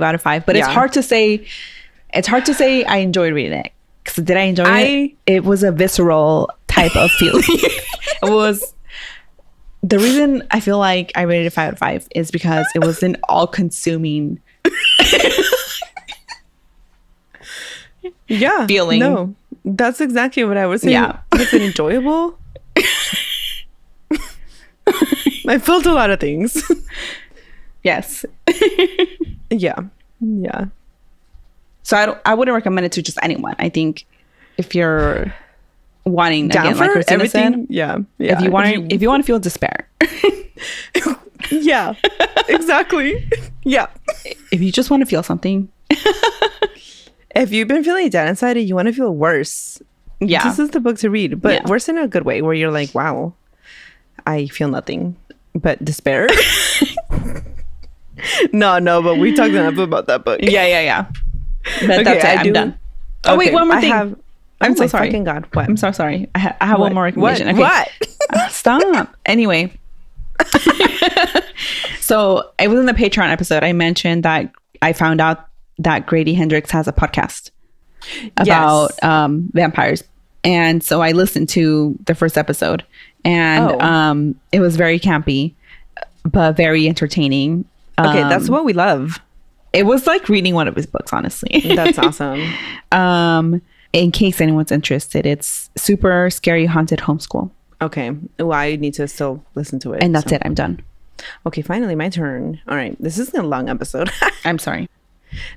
out of 5. But it's hard to say. It's hard to say I enjoyed reading it. Because did I enjoy it? It was a visceral type of feeling. It was. The reason I feel like I rated it 5 out of 5 is because it was an all-consuming feeling. No, that's exactly what I was saying. Yeah. Was it enjoyable? I felt a lot of things. Yes. Yeah. So I wouldn't recommend it to just anyone. I think if you're wanting, again, like Cristina said, if you want to feel despair, yeah, exactly. Yeah. If you just want to feel something, if you've been feeling down inside and you want to feel worse, this is the book to read. But worse in a good way, where you're like, wow, I feel nothing but despair. No, but we talked enough about that book. Yeah. But that's it. I'm done. Oh, wait, one more thing. I'm so sorry. Fucking God. What? I'm so sorry. I have one more recommendation. What? Okay. Stop. Anyway. So it was in the Patreon episode. I mentioned that I found out that Grady Hendrix has a podcast about vampires. And so I listened to the first episode, and it was very campy, but very entertaining. Okay, that's what we love. It was like reading one of his books, honestly. That's awesome. In case anyone's interested, it's Super Scary Haunted Homeschool. Okay. Well, I need to still listen to it. And that's it. I'm done. Okay, finally, my turn. All right. This isn't a long episode. I'm sorry.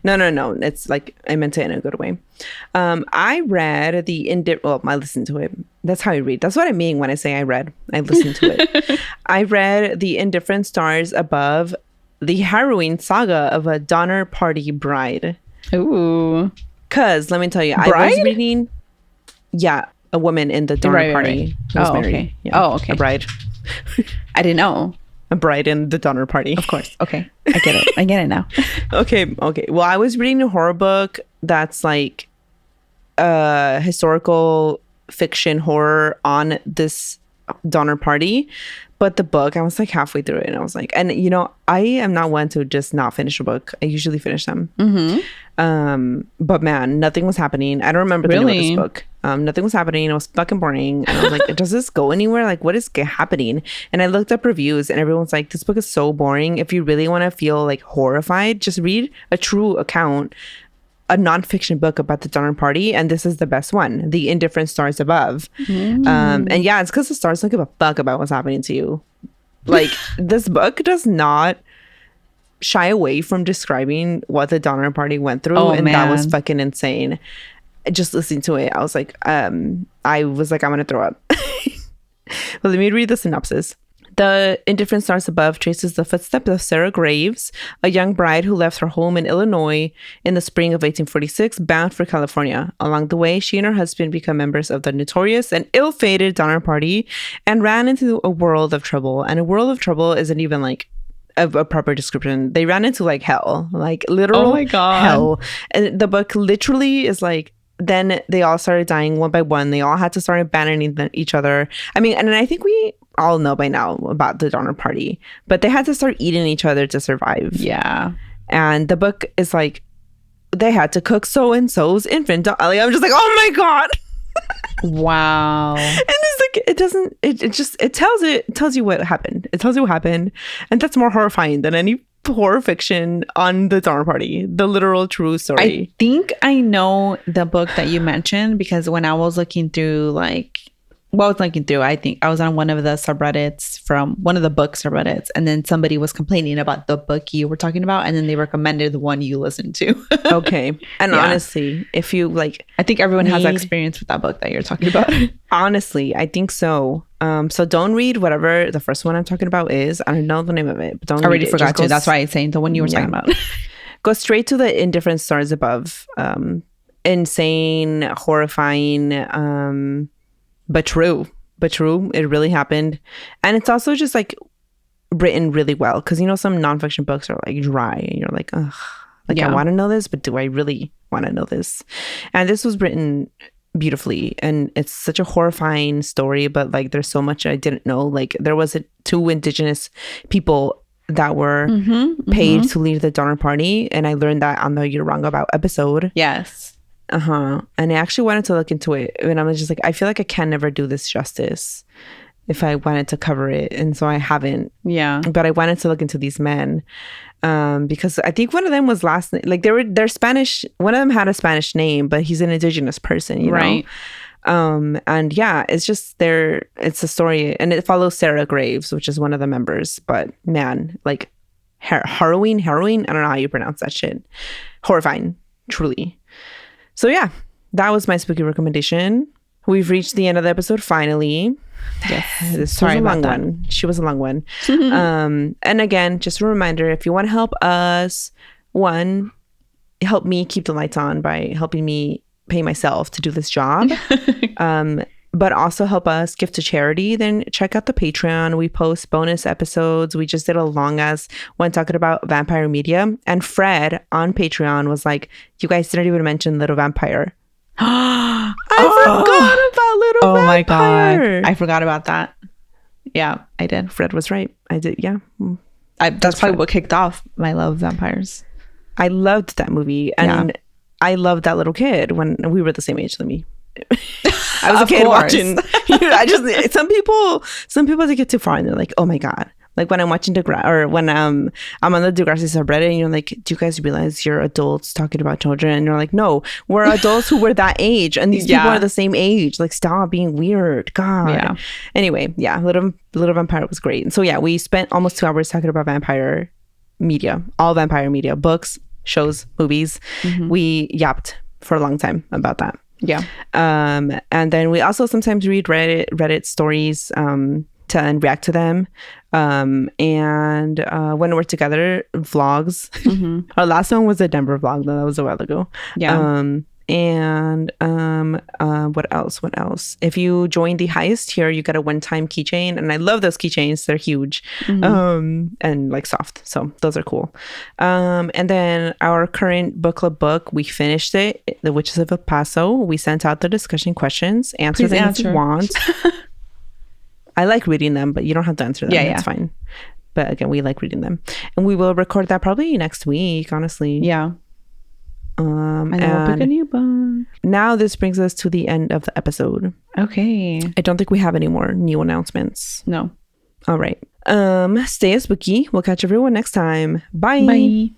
No. It's like, I meant it in a good way. I read I listened to it. That's how I read. That's what I mean when I say I read. I listened to it. I read The Indifferent Stars Above, the harrowing saga of a Donner Party bride. Ooh. Because, let me tell you, bride? I was reading, a woman in the Donner Party. Right. Oh, married. Okay. Yeah. Oh, okay. A bride. I didn't know. A bride in the Donner Party. Of course. Okay. I get it. I get it now. Okay. Well, I was reading a horror book that's like historical fiction horror on this Donner Party. But the book, I was like halfway through it, and I was like, and you know, I am not one to just not finish a book. I usually finish them. Mm-hmm. But man, nothing was happening. I don't remember the name of this book. Nothing was happening. It was fucking boring. And I was like, does this go anywhere? Like, what is happening? And I looked up reviews and everyone's like, this book is so boring. If you really want to feel like horrified, just read a true account, a nonfiction book about the Donner Party, and this is the best one, The Indifferent Stars Above. And yeah, it's because the stars don't give a fuck about what's happening to you. Like, this book does not shy away from describing what the Donner Party went through, and that was fucking insane. Just listening to it, I was like, I'm gonna throw up. Well, let me read the synopsis. The Indifferent Stars Above traces the footsteps of Sarah Graves, a young bride who left her home in Illinois in the spring of 1846, bound for California. Along the way, she and her husband become members of the notorious and ill-fated Donner Party and ran into a world of trouble. And a world of trouble isn't even like a proper description. They ran into like hell, like literal hell. And the book literally is like, then they all started dying one by one. They all had to start abandoning each other. I mean, and I think we all know by now about the Donner Party, but they had to start eating each other to survive. Yeah. And the book is like, they had to cook so-and-so's infant. Like, I'm just like, oh my God. Wow. And it's like, it tells you what happened. It tells you what happened. And that's more horrifying than any horror fiction on the Donner Party, the literal true story. I think I know the book that you mentioned because when I was looking through I think I was on one of the subreddits from one of the book subreddits, and then somebody was complaining about the book you were talking about, and then they recommended the one you listened to. Okay. And honestly, if you like, I think everyone has experience with that book that you're talking about. Honestly, I think so. So don't read whatever the first one I'm talking about is. I don't know the name of it, but don't I already read it. forgot to. That's why I'm saying the one you were talking about. Go straight to the Indifferent Stars Above. Insane, horrifying, but true. It really happened. And it's also just like written really well, because you know some nonfiction books are like dry and you're like, ugh, like I want to know this, but do I really want to know this? And this was written beautifully, and it's such a horrifying story, but like there's so much I didn't know. Like there was two indigenous people that were paid to lead the Donner Party, and I learned that on the You're Wrong About episode. Yes. And I actually wanted to look into it, and I was just like, I feel like I can never do this justice if I wanted to cover it, and so I haven't. Yeah. But I wanted to look into these men, because I think one of them was they're Spanish. One of them had a Spanish name, but he's an indigenous person, you know? And yeah, it's just it's a story, and it follows Sarah Graves, which is one of the members. But man, like harrowing. I don't know how you pronounce that shit. Horrifying, truly. So yeah, that was my spooky recommendation. We've reached the end of the episode finally. Yes. This was a long one. She was a long one. And again, just a reminder, if you want to help us, one, help me keep the lights on by helping me pay myself to do this job. But also help us give to charity, then check out the Patreon. We post bonus episodes. We just did a long ass one talking about vampire media. And Fred on Patreon was like, you guys didn't even mention Little Vampire. I forgot about Little Vampire. Oh my God. I forgot about that. Yeah, I did. Fred was right. I did. Yeah. That's probably what kicked off my love of vampires. I loved that movie. And I loved that little kid when we were the same age. I was a kid watching. Some people take it too far and they're like, oh my God. Like when I'm watching when I'm on the Degrassi subreddit and you're like, do you guys realize you're adults talking about children? And you're like, no, we're adults who were that age, and these people are the same age. Like, stop being weird. God. Yeah. Anyway, yeah, Little Vampire was great. And so yeah, we spent almost 2 hours talking about vampire media, all vampire media, books, shows, movies. We yapped for a long time about that. Yeah. And then we also sometimes read Reddit stories and react to them. And when we're together, vlogs. Our last one was a Denver vlog, though. That was a while ago. Yeah. What else? If you join the highest tier, you get a one-time keychain, and I love those keychains. They're huge, and like soft, so those are cool. And then our current book club book, we finished it, The Witches of El Paso. We sent out the discussion questions. Answer them if you want. I like reading them, but you don't have to answer them. That's fine. But again, we like reading them, and we will record that probably next week. Honestly, yeah. And then we'll pick a new book. Now this brings us to the end of the episode. Okay. I don't think we have any more new announcements. No. All right. Stay spooky. We'll catch everyone next time. Bye. Bye.